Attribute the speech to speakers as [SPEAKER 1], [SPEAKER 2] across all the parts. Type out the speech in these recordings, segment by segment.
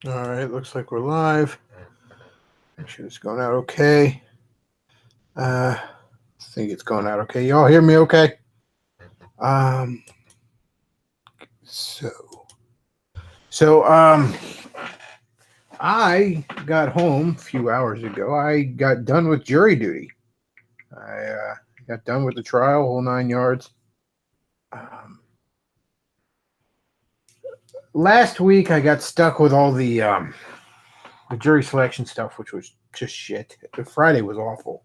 [SPEAKER 1] All right, looks like we're live. Make sure it's going out okay. I think it's going out okay. Y'all hear me okay? Um, so, so, I got home a few hours ago. I got done with jury duty. I got done with the trial, whole 9 yards. Um, Last week, I got stuck with all the jury selection stuff, which was just shit. The Friday was awful.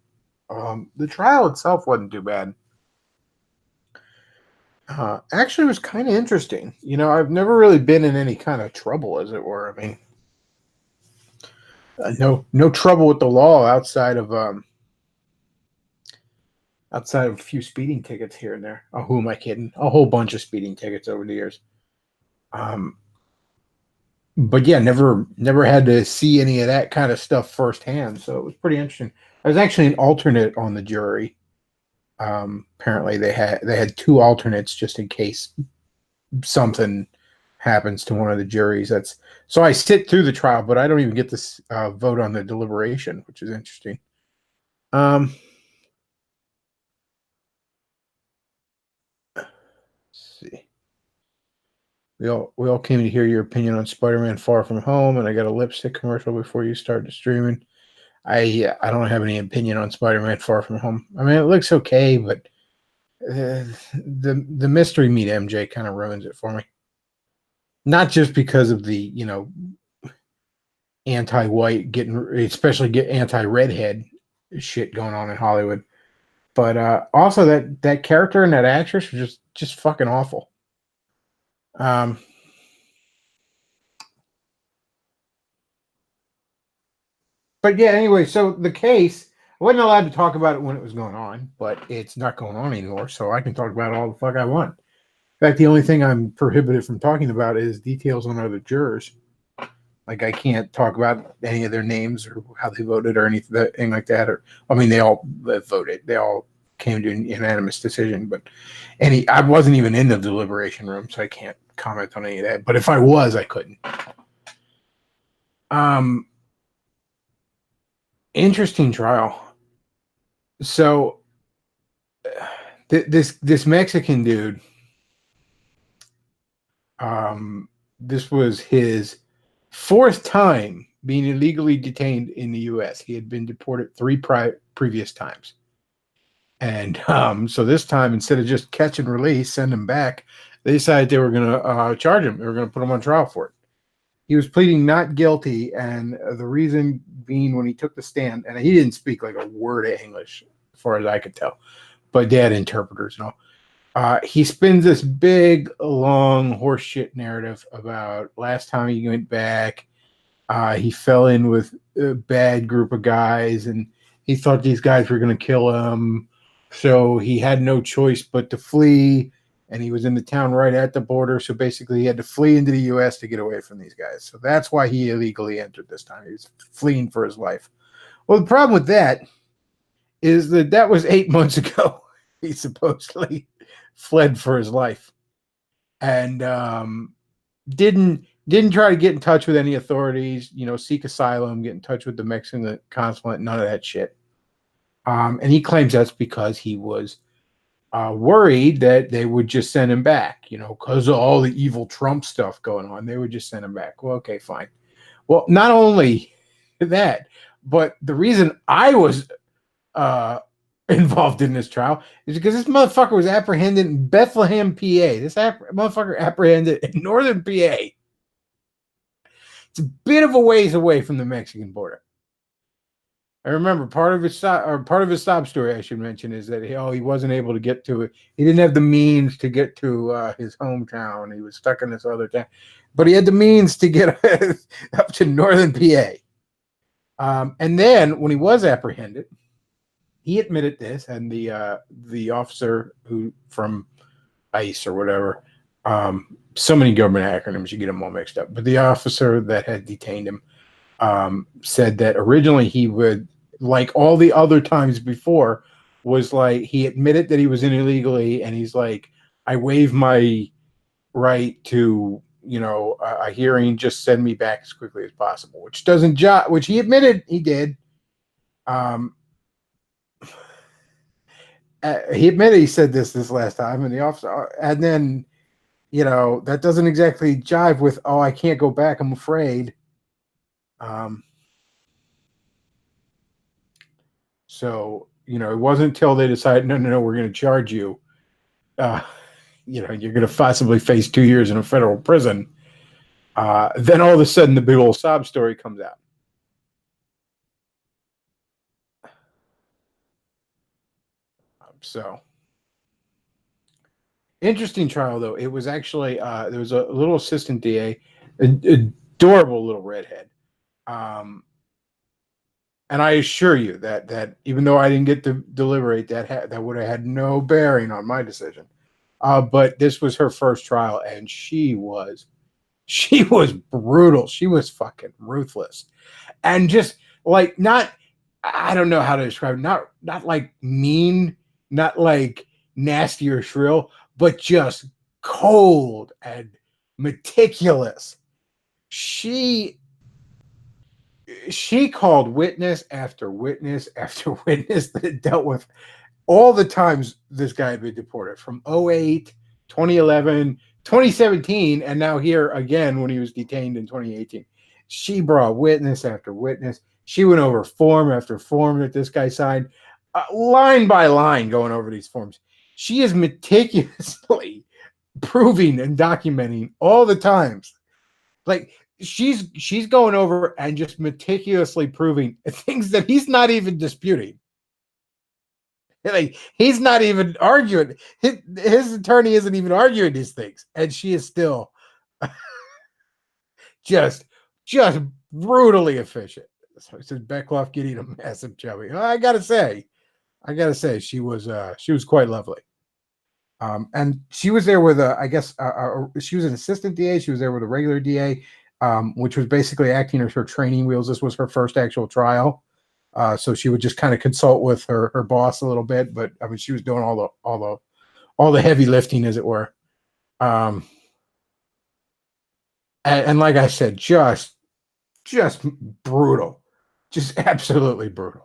[SPEAKER 1] The trial itself wasn't too bad. Actually, it was kind of interesting. I've never really been in any kind of trouble, as it were. I mean, no trouble with the law outside of a few speeding tickets here and there. Oh, who am I kidding? A whole bunch of speeding tickets over the years. Um, but yeah, never had to see any of that kind of stuff firsthand. So it was pretty interesting. I was actually an alternate on the jury. Apparently, they had two alternates just in case something happens to one of the juries. That's so I sit through the trial, but I don't even get to vote on the deliberation, which is interesting. Um, let's see. We all came to hear your opinion on Spider-Man: Far From Home, and I got a lipstick commercial before you started streaming. I don't have any opinion on Spider-Man: Far From Home. I mean, it looks okay, but the mystery meet MJ kind of ruins it for me. Not just because of the anti-white getting, especially get anti-redhead shit going on in Hollywood, but also that character and that actress are just fucking awful. Um, but yeah, anyway, so the case, I wasn't allowed to talk about it when it was going on, but it's not going on anymore, so I can talk about all the fuck I want. In fact, the only thing I'm prohibited from talking about is details on other jurors. Like I can't talk about any of their names or how they voted or anything like that. Or I mean, they all voted. They all came to an unanimous decision. But I wasn't even in the deliberation room, so I can't comment on any of that. But if I was, I couldn't. Um, Interesting trial. So this Mexican dude, this was his fourth time being illegally detained in the U.S. He had been deported three previous times. And so this time, instead of just catch and release, send him back, they decided they were going to charge him. They were going to put him on trial for it. He was pleading not guilty, and the reason being when he took the stand, and he didn't speak like a word of English, as far as I could tell, but they had interpreters and all. He spins this big, long horseshit narrative about last time he went back. He fell in with a bad group of guys, and he thought these guys were going to kill him. So he had no choice but to flee, and he was in the town right at the border. So basically, he had to flee into the U.S. to get away from these guys. So that's why he illegally entered this time. He was fleeing for his life. Well, the problem with that is that was 8 months ago. He supposedly fled for his life, and didn't try to get in touch with any authorities. Seek asylum, get in touch with the Mexican consulate. None of that shit. And he claims that's because he was worried that they would just send him back, because of all the evil Trump stuff going on. They would just send him back. Well, okay, fine. Well, not only that, but the reason I was involved in this trial is because this motherfucker was apprehended in Bethlehem, PA. This motherfucker apprehended in northern PA. It's a bit of a ways away from the Mexican border. I remember part of his sob story I should mention is that he wasn't able to get to it. He didn't have the means to get to his hometown. He was stuck in this other town, but he had the means to get up to northern PA. And then when he was apprehended, he admitted this, and the officer who from ICE or whatever, so many government acronyms, you get them all mixed up. But the officer that had detained him said that originally he would, like all the other times before, was like he admitted that he was in illegally, and he's like, I waive my right to a hearing, just send me back as quickly as possible, which doesn't which he admitted he did. He admitted he said this last time, and the officer, and then, that doesn't exactly jive with, oh, I can't go back, I'm afraid. So, it wasn't until they decided, no, we're going to charge you. You're going to possibly face 2 years in a federal prison. Then all of a sudden, the big old sob story comes out. So, interesting trial, though. It was actually, there was a little assistant DA, adorable little redhead. And I assure you that even though I didn't get to deliberate, that would have had no bearing on my decision. But this was her first trial, and she was brutal. She was fucking ruthless, and just like I don't know how to describe it. Not like mean, not like nasty or shrill, but just cold and meticulous. She called witness after witness after witness that dealt with all the times this guy had been deported, from 2008, 2011, 2017, and now here again when he was detained in 2018. She brought witness after witness. She went over form after form that this guy signed, line by line, going over these forms. She is meticulously proving and documenting all the times. Like, she's going over and just meticulously proving things that he's not even disputing. Like, he's not even arguing. His attorney isn't even arguing these things, and she is still just brutally efficient. So it says Bechtloff getting a massive chubby. I gotta say, she was quite lovely. And she was there with I guess she was an assistant DA. She was there with a regular DA, which was basically acting as her training wheels. This was her first actual trial. So she would just kind of consult with her boss a little bit, but I mean, she was doing all the heavy lifting, as it were. And like I said, just brutal, just absolutely brutal.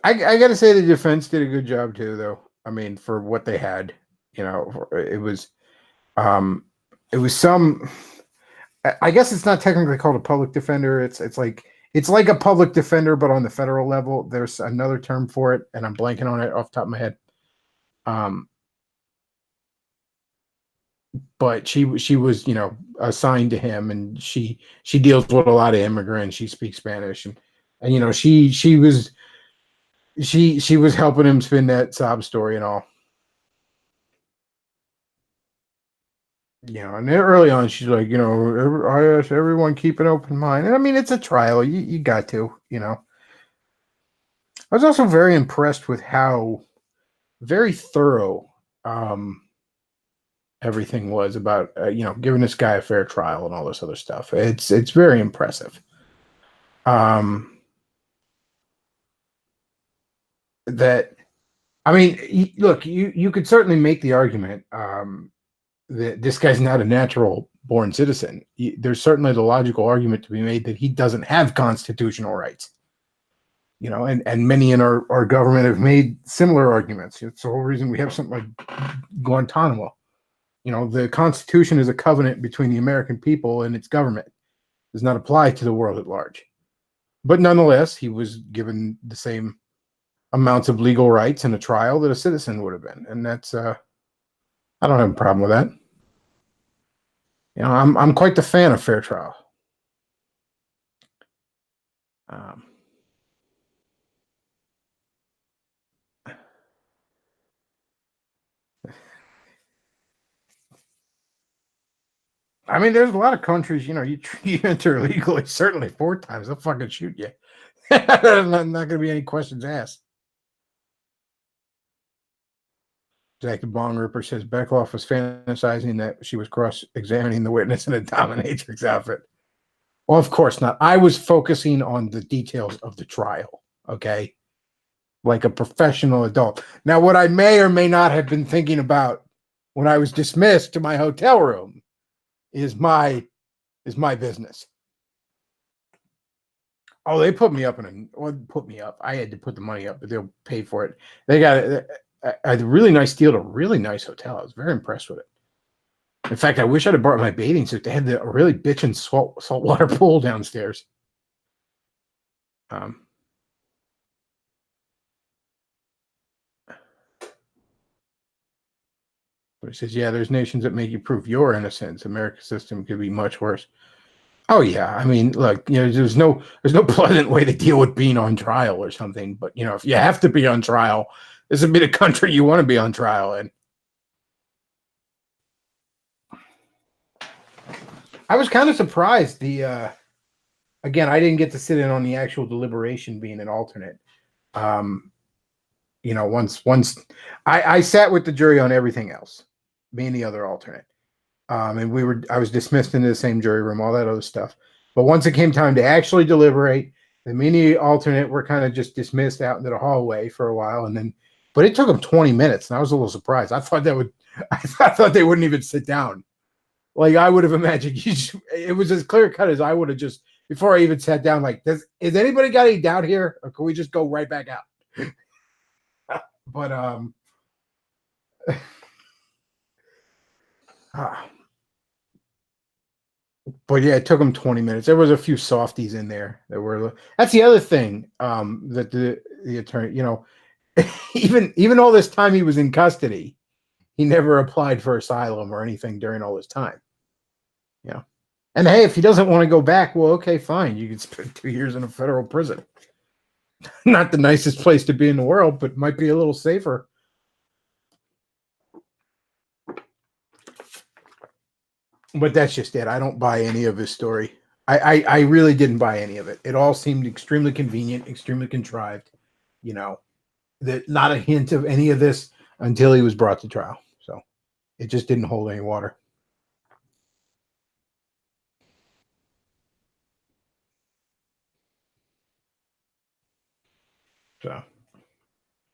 [SPEAKER 1] I got to say the defense did a good job too, though. I mean, for what they had, it was some. I guess it's not technically called a public defender. It's like a public defender, but on the federal level. There's another term for it, and I'm blanking on it off the top of my head. But she was, assigned to him, and she deals with a lot of immigrants. She speaks Spanish, and she was helping him spin that sob story and all. And early on, she's like, I ask everyone, keep an open mind. And I mean, it's a trial. You got to, I was also very impressed with how very thorough everything was about, giving this guy a fair trial and all this other stuff. It's very impressive. That, I mean, look, you could certainly make the argument that this guy's not a natural born citizen. There's certainly the logical argument to be made that he doesn't have constitutional rights. And many in our government have made similar arguments. It's the whole reason we have something like Guantanamo. The Constitution is a covenant between the American people and its government. It does not apply to the world at large. But nonetheless, he was given the same amounts of legal rights in a trial that a citizen would have been. And that's, I don't have a problem with that. I'm quite the fan of fair trial. I mean, there's a lot of countries, you enter illegally, certainly 4 times, they'll fucking shoot you. There's not going to be any questions asked. Jack the Bong Ripper says Bechtloff was fantasizing that she was cross-examining the witness in a dominatrix outfit. Well, of course not. I was focusing on the details of the trial, okay? like a professional adult. Now, what I may or may not have been thinking about when I was dismissed to my hotel room is my business. Oh, they put me up put me up. I had to put the money up, but they'll pay for it. They got a really nice deal at a really nice hotel. I was very impressed with it. In fact, I wish I'd have brought my bathing suit. They had a really bitchin' saltwater pool downstairs. But he says, yeah, there's nations that make you prove your innocence. America's system could be much worse. Oh yeah, I mean, look, there's no pleasant way to deal with being on trial or something. But if you have to be on trial, this would be the country you want to be on trial in. I was kind of surprised. Again, I didn't get to sit in on the actual deliberation, being an alternate. Once I sat with the jury on everything else, being the other alternate. And I was dismissed into the same jury room, all that other stuff. But once it came time to actually deliberate, the mini alternate were kind of just dismissed out into the hallway for a while, but it took them 20 minutes, and I was a little surprised. I thought they wouldn't even sit down. Like, I would have imagined it was as clear cut as I would have just, before I even sat down, like, is anybody got any doubt here, or can we just go right back out? But but yeah, it took them 20 minutes. There was a few softies in there that were. That's the other thing, that the attorney, even all this time he was in custody, he never applied for asylum or anything during all this time. And hey, if he doesn't want to go back, well, okay, fine. You can spend 2 years in a federal prison. Not the nicest place to be in the world, but might be a little safer. But that's just it. I don't buy any of his story. I really didn't buy any of it. It all seemed extremely convenient, extremely contrived. That not a hint of any of this until he was brought to trial. So it just didn't hold any water. So,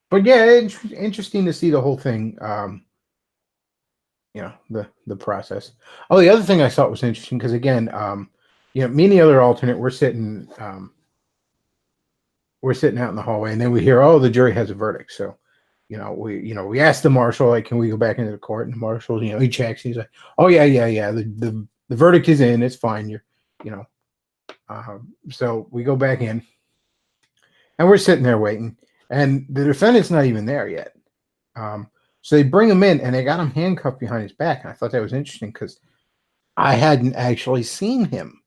[SPEAKER 1] but yeah, interesting to see the whole thing. The process. Oh, the other thing I thought was interesting, because again, me and the other alternate, we're sitting out in the hallway, and then we hear, oh, the jury has a verdict. So, we asked the marshal, like, can we go back into the court? And the marshal, he checks. He's like, oh yeah. The verdict is in. It's fine. So we go back in, and we're sitting there waiting, and the defendant's not even there yet. So they bring him in, and they got him handcuffed behind his back. And I thought that was interesting, because I hadn't actually seen him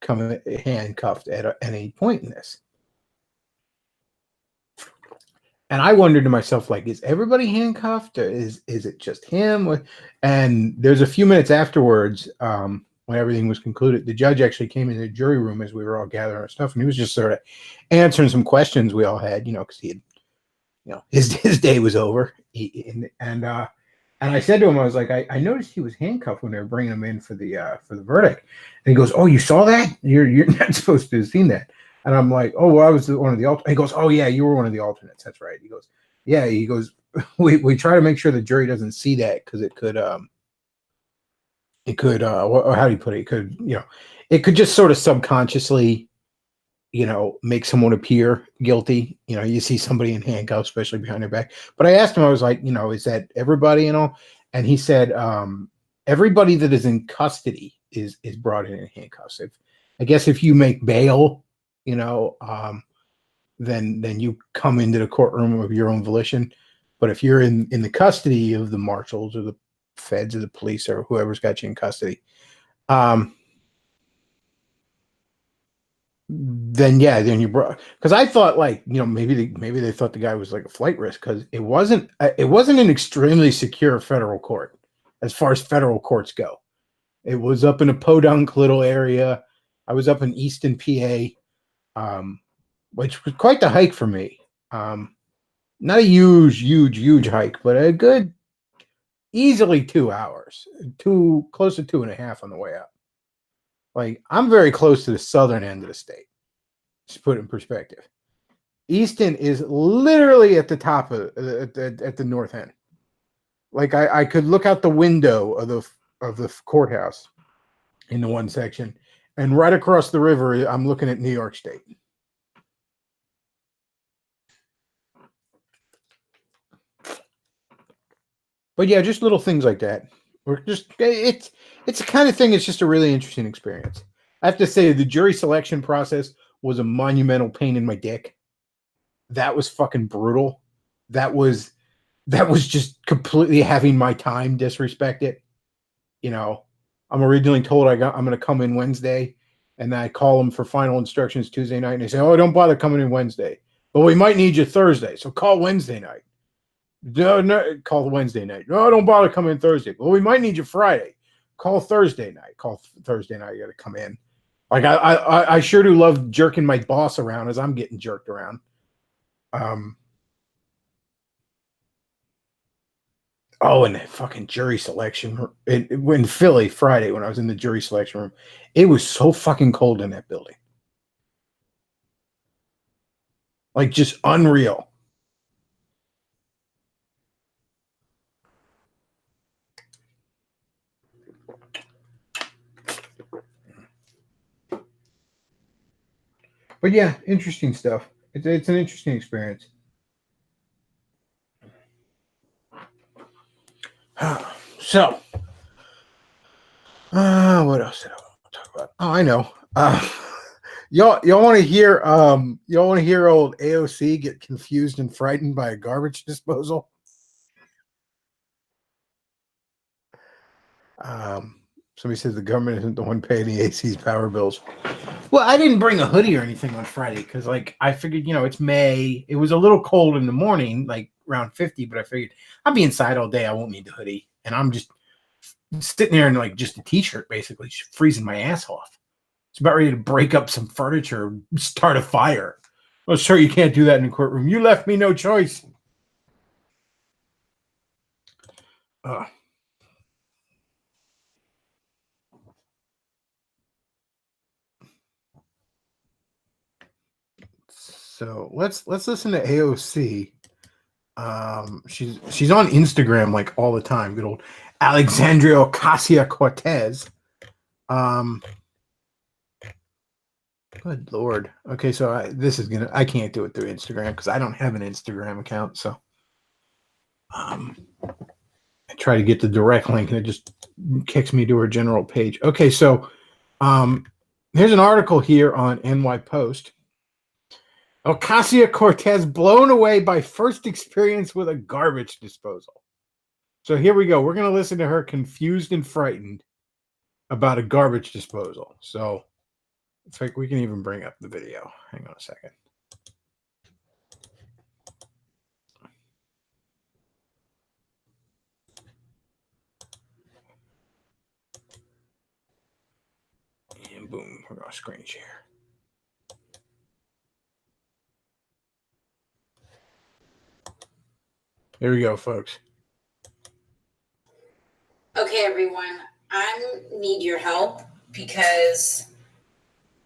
[SPEAKER 1] come handcuffed at any point in this. And I wondered to myself, like, is everybody handcuffed? Or is it just him? And there's a few minutes afterwards, when everything was concluded, the judge actually came into the jury room as we were all gathering our stuff, and he was just sort of answering some questions we all had, because he had, his day was over. And I said to him, I was like, I noticed he was handcuffed when they were bringing him in for the verdict. And he goes, oh, you saw that? You're not supposed to have seen that. And I'm like, oh, well, I was one of the alternates. He goes, oh yeah, you were one of the alternates. That's right. He goes, yeah. He goes, we try to make sure the jury doesn't see that, because it could how do you put it? It could just sort of subconsciously, make someone appear guilty. You see somebody in handcuffs, especially behind their back. But I asked him, I was like, is that everybody and all? And he said, everybody that is in custody is brought in handcuffs. I guess if you make bail, then you come into the courtroom of your own volition. But if you're in the custody of the marshals or the feds or the police or whoever's got you in custody, then you brought, because I thought, like, maybe they thought the guy was like a flight risk, because it wasn't an extremely secure federal court as far as federal courts go. It was up in a podunk little area. I was up in Easton, PA, which was quite the hike for me. Not a huge hike, but a good, easily 2 hours, close to 2.5 on the way up. Like, I'm very close to the southern end of the state, to put it in perspective. Easton is literally at the top of at the north end. Like I could look out the window of the courthouse in the one section, and right across the river, I'm looking at New York State. But yeah, just little things like that. Or just it's the kind of thing. It's just a really interesting experience. I have to say, the jury selection process was a monumental pain in my dick. That was fucking brutal. That was just completely having my time disrespected. You know, I'm originally told I'm going to come in Wednesday, and then I call them for final instructions Tuesday night, and they say, "Oh, don't bother coming in Wednesday, but we might need you Thursday, so call Wednesday night." No, call Wednesday night. No, don't bother coming in Thursday. Well, we might need you Friday. Call Thursday night. Call Thursday night. You got to come in. Like I sure do love jerking my boss around as I'm getting jerked around. Oh, and that fucking jury selection in Philly Friday when I was in the jury selection room, it was so fucking cold in that building. Like just unreal. But yeah, interesting stuff. It's an interesting experience. So, what else did I want to talk about? Oh, I know. Y'all want to hear old AOC get confused and frightened by a garbage disposal? Somebody says the government isn't the one paying the AC's power bills. Well, I didn't bring a hoodie or anything on Friday because, like, I figured, it's May. It was a little cold in the morning, like around 50, but I figured I'll be inside all day. I won't need the hoodie. And I'm just sitting there in, like, just a t-shirt, basically, freezing my ass off. It's about ready to break up some furniture and start a fire. Well, sure, you can't do that in the courtroom. You left me no choice. So let's listen to AOC. She's on Instagram like all the time. Good old Alexandria Ocasio-Cortez. Good Lord. Okay, so I can't do it through Instagram because I don't have an Instagram account. So I try to get the direct link and it just kicks me to her general page. Okay, so here's an article here on NY Post. Ocasio-Cortez blown away by first experience with a garbage disposal. So here we go. We're going to listen to her confused and frightened about a garbage disposal. So it's like we can even bring up the video. Hang on a second. And boom, we're going to screen share. Here we go, folks.
[SPEAKER 2] Okay, everyone, I need your help because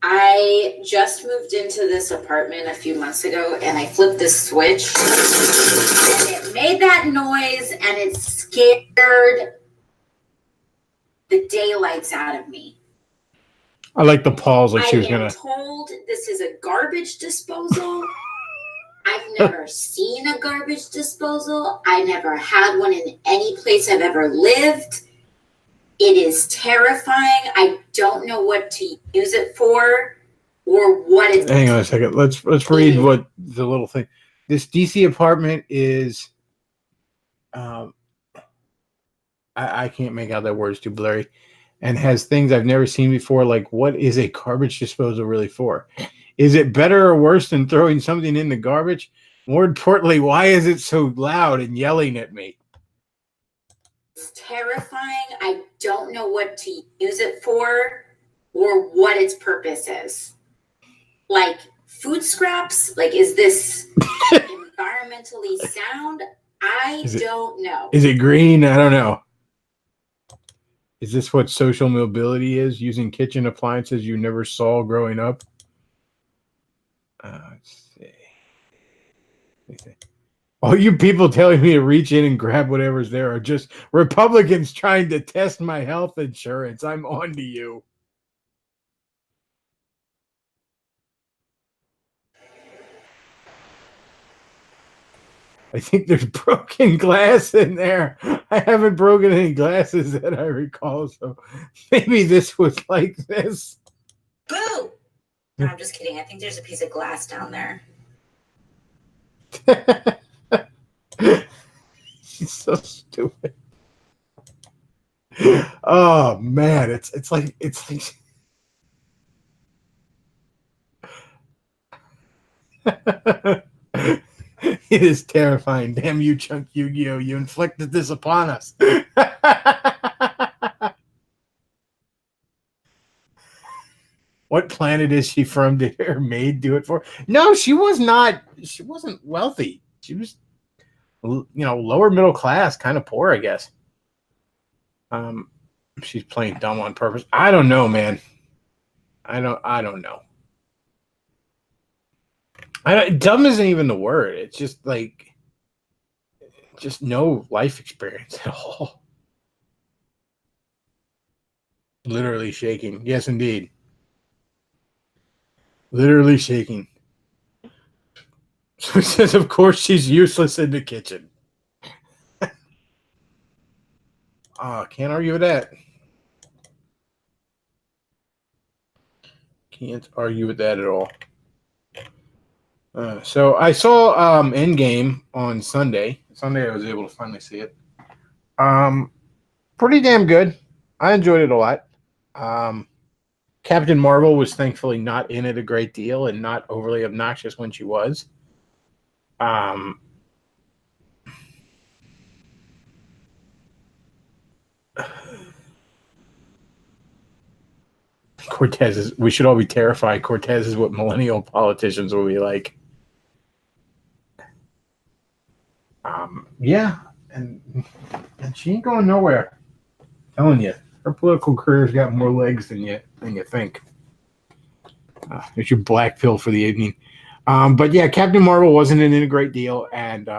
[SPEAKER 2] I just moved into this apartment a few months ago and I flipped this switch and it made that noise and it scared the daylights out of me.
[SPEAKER 1] I like the pause like she was going to.
[SPEAKER 2] I am told this is a garbage disposal. I've never seen a garbage disposal. I never had one in any place I've ever lived. It is terrifying. I don't know what to use it for or what it's.
[SPEAKER 1] Hang on a second. Let's read what the little thing. This DC apartment is. I can't make out that word's too blurry, and has things I've never seen before. Like, what is a garbage disposal really for? Is it better or worse than throwing something in the garbage? More importantly, why is it so loud and yelling at me?
[SPEAKER 2] It's terrifying. I don't know what to use it for or what its purpose is. Like food scraps? Like, is this environmentally sound? I don't know.
[SPEAKER 1] Is it green? I don't know. Is this what social mobility is? Using kitchen appliances you never saw growing up? Let's see. All you people telling me to reach in and grab whatever's there are just Republicans trying to test my health insurance. I'm on to you. I think there's broken glass in there. I haven't broken any glasses that I recall, so maybe this was like this.
[SPEAKER 2] Boo! No, I'm just kidding. I think there's a piece of glass down there.
[SPEAKER 1] She's so stupid. Oh man, it's like it is terrifying. Damn you, Chunk Yu-Gi-Oh! You inflicted this upon us. What planet is she from? Did her maid do it for? No, she was not. She wasn't wealthy. She was, lower middle class, kind of poor, I guess. She's playing dumb on purpose. I don't know, man. I don't know. Dumb isn't even the word. It's just like, just no life experience at all. Literally shaking. Yes, indeed. Literally shaking. So it says, of course, she's useless in the kitchen. Can't argue with that. Can't argue with that at all. So I saw Endgame on Sunday. Sunday I was able to finally see it. Pretty damn good. I enjoyed it a lot. Captain Marvel was thankfully not in it a great deal and not overly obnoxious when she was. Cortez is. We should all be terrified. Cortez is what millennial politicians will be like. Yeah, and she ain't going nowhere. I'm telling you, her political career's got more legs than you think. There's your black pill for the evening. But yeah, Captain Marvel wasn't in a great deal and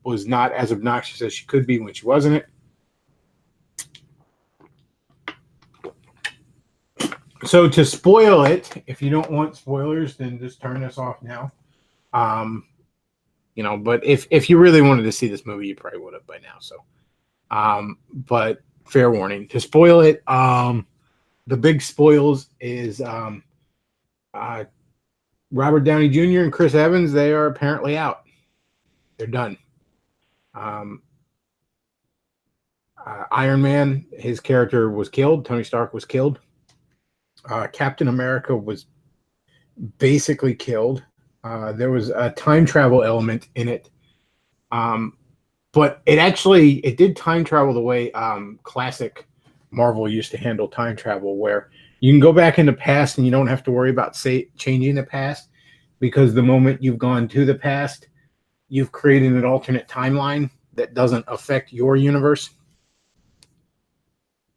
[SPEAKER 1] was not as obnoxious as she could be when she wasn't it. So to spoil it, if you don't want spoilers, then just turn this off now. But if you really wanted to see this movie, you probably would have by now. So, but fair warning to spoil it. The big spoils is Robert Downey Jr. and Chris Evans. They are apparently out. They're done. Iron Man, his character was killed. Tony Stark was killed. Captain America was basically killed. There was a time travel element in it. But it did time travel the way classic Marvel used to handle time travel, where you can go back in the past and you don't have to worry about changing the past, because the moment you've gone to the past, you've created an alternate timeline that doesn't affect your universe.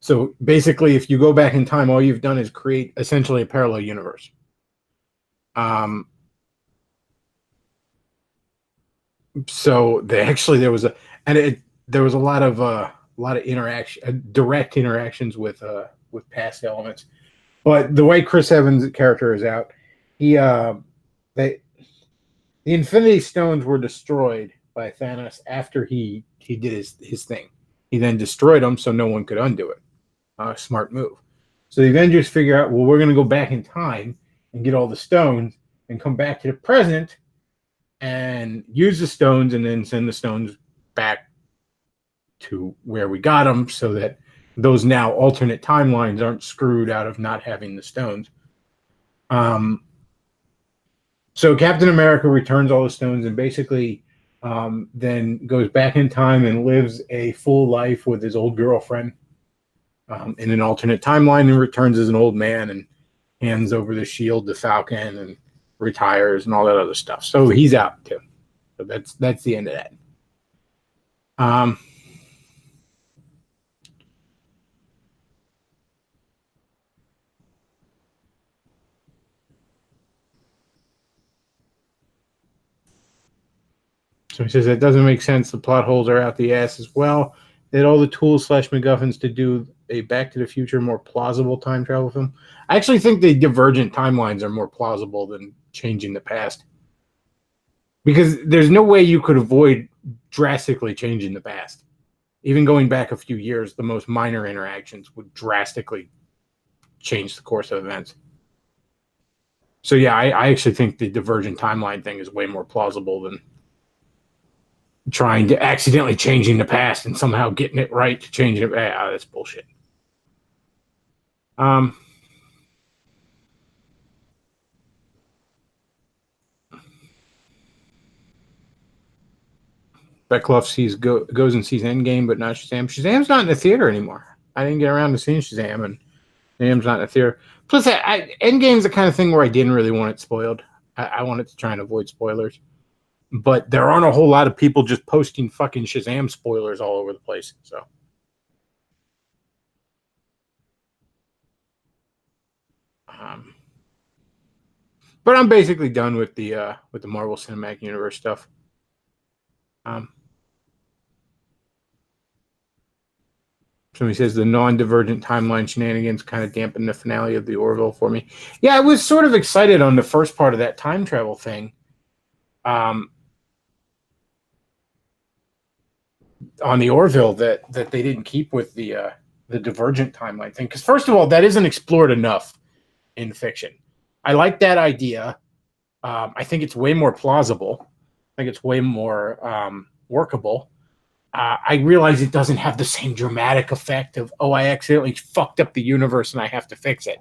[SPEAKER 1] So basically, if you go back in time, all you've done is create essentially a parallel universe. So there was a lot of interaction, direct interactions with past elements. But the way Chris Evans' character is out, the Infinity Stones were destroyed by Thanos after he did his thing. He then destroyed them so no one could undo it. Smart move. So the Avengers figure out, well, we're going to go back in time and get all the stones and come back to the present and use the stones and then send the stones back to where we got them, so that those now alternate timelines aren't screwed out of not having the stones. So Captain America returns all the stones and basically then goes back in time and lives a full life with his old girlfriend in an alternate timeline, and returns as an old man and hands over the shield to Falcon and retires and all that other stuff. So he's out too. So that's the end of that. So he says that doesn't make sense. The plot holes are out the ass as well. They had all the tools / MacGuffins to do a Back to the Future more plausible time travel film. I actually think the divergent timelines are more plausible than changing the past. Because there's no way you could avoid drastically changing the past. Even going back a few years, the most minor interactions would drastically change the course of events. So yeah, I actually think the divergent timeline thing is way more plausible than trying to accidentally changing the past and somehow getting it right to change it. That's bullshit. Bechtloff goes and sees Endgame, but not Shazam. Shazam's not in the theater anymore. I didn't get around to seeing Shazam, and Shazam's not in the theater. Plus, Endgame's the kind of thing where I didn't really want it spoiled. I wanted to try and avoid spoilers. But there aren't a whole lot of people just posting fucking Shazam spoilers all over the place. So, but I'm basically done with the Marvel Cinematic Universe stuff. Somebody says the non-divergent timeline shenanigans kind of dampened the finale of the Orville for me. Yeah, I was sort of excited on the first part of that time travel thing. On the Orville that they didn't keep with the divergent timeline thing. Because first of all, that isn't explored enough in fiction. I like that idea. I think it's way more plausible. I think it's way more workable. I realize it doesn't have the same dramatic effect of, oh, I accidentally fucked up the universe and I have to fix it.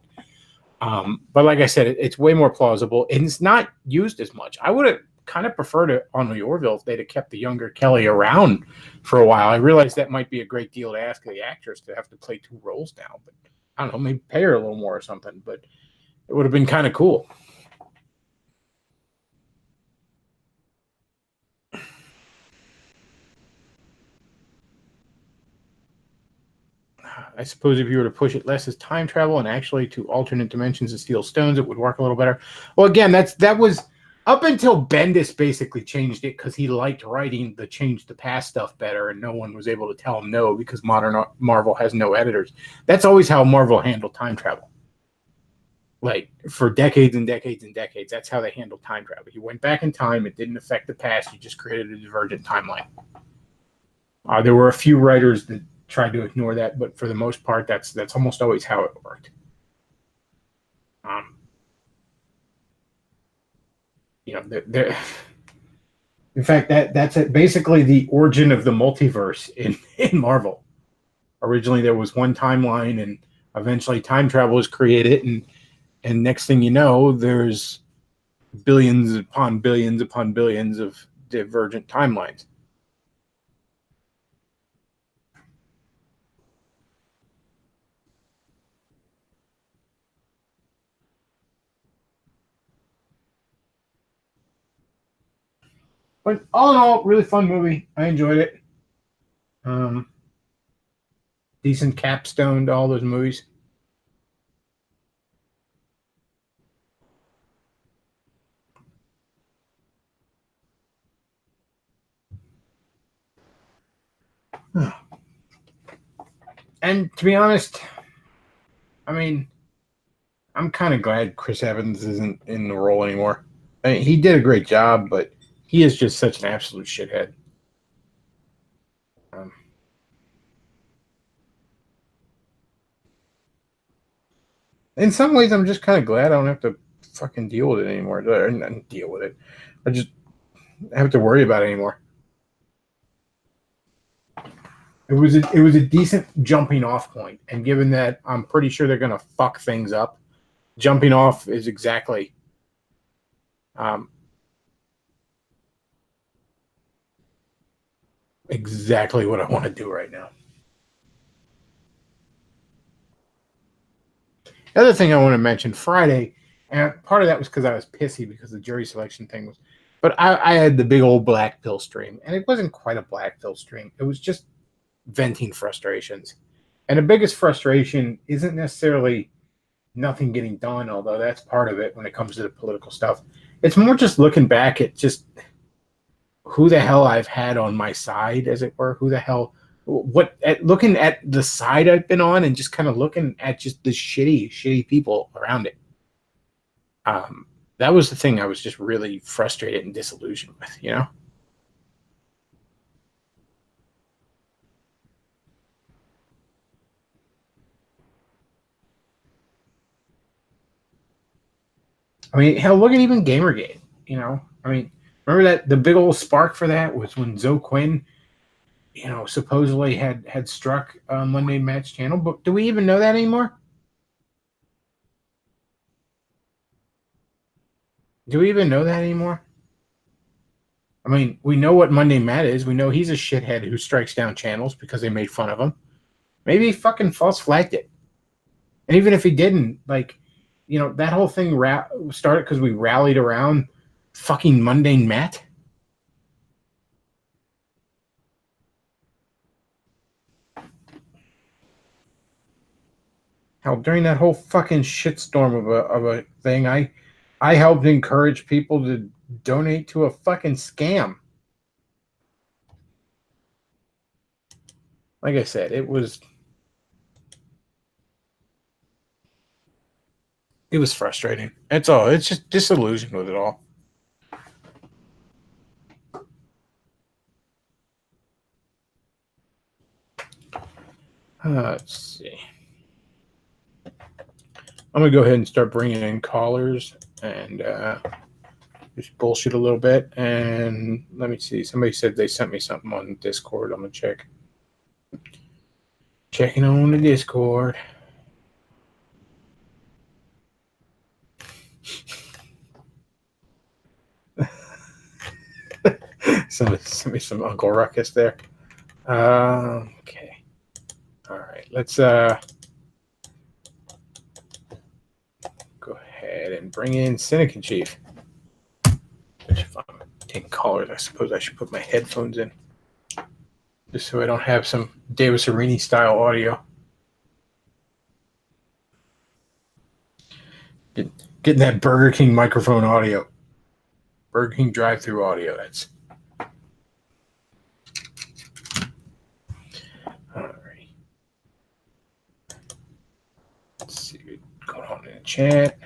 [SPEAKER 1] But like I said, it's way more plausible and it's not used as much. I would have kind of preferred it on the Orville if they'd have kept the younger Kelly around for a while. I realize that might be a great deal to ask of the actress to have to play 2 roles now, but I don't know, maybe pay her a little more or something, but it would have been kind of cool. I suppose if you were to push it less as time travel and actually to alternate dimensions and steal stones, it would work a little better. Well, again, that was up until Bendis basically changed it because he liked writing the change the past stuff better, and no one was able to tell him no because modern Marvel has no editors. That's always how Marvel handled time travel. Like for decades and decades and decades, that's how they handled time travel. You went back in time; it didn't affect the past. You just created a divergent timeline. There were a few writers that tried to ignore that, but for the most part, that's almost always how it worked. In fact, that's basically the origin of the multiverse in Marvel. Originally, there was one timeline, and eventually, time travel was created, and next thing you know, there's billions upon billions upon billions of divergent timelines. But all in all, really fun movie. I enjoyed it. Decent capstone to all those movies. And to be honest, I mean, I'm kind of glad Chris Evans isn't in the role anymore. I mean, he did a great job, but he is just such an absolute shithead. In some ways, I'm just kind of glad I don't have to fucking deal with it anymore. Or not deal with it. I just have to worry about it anymore. It was a decent jumping off point, and given that I'm pretty sure they're going to fuck things up, jumping off is exactly exactly what I want to do right now. The other thing I want to mention, Friday, and part of that was because I was pissy because the jury selection thing was, but I had the big old black pill stream, and it wasn't quite a black pill stream. It was just venting frustrations. And the biggest frustration isn't necessarily nothing getting done, although that's part of it when it comes to the political stuff. It's more just looking back at just who the hell I've had on my side, as it were. Who the hell, looking at the side I've been on and just kind of looking at just the shitty people around it. That was the thing I was just really frustrated and disillusioned with, you know? I mean, hell, look at even Gamergate, you know? I mean, remember that the big old spark for that was when Zoe Quinn, you know, supposedly had struck Monday Match Channel, but do we even know that anymore? Do we even know that anymore? I mean, we know what Monday Matt is. We know he's a shithead who strikes down channels because they made fun of him. Maybe he fucking false flagged it. And even if he didn't, like, you know, that whole thing started because we rallied around fucking Mundane Matt. Hell, during that whole fucking shitstorm of a thing, I helped encourage people to donate to a fucking scam. Like I said, it was frustrating. That's all. It's just disillusioned with it all. Let's see. I'm going to go ahead and start bringing in callers and just bullshit a little bit. And let me see. Somebody said they sent me something on Discord. I'm going to check. Checking on the Discord. Somebody sent me some Uncle Ruckus there. Okay. All right. Let's go ahead and bring in Cynic Chief. If I'm taking callers, I suppose I should put my headphones in just so I don't have some Davis Arini style audio. Getting that Burger King microphone audio. Burger King drive-through audio. That's all right. Let's see what's going on in the chat.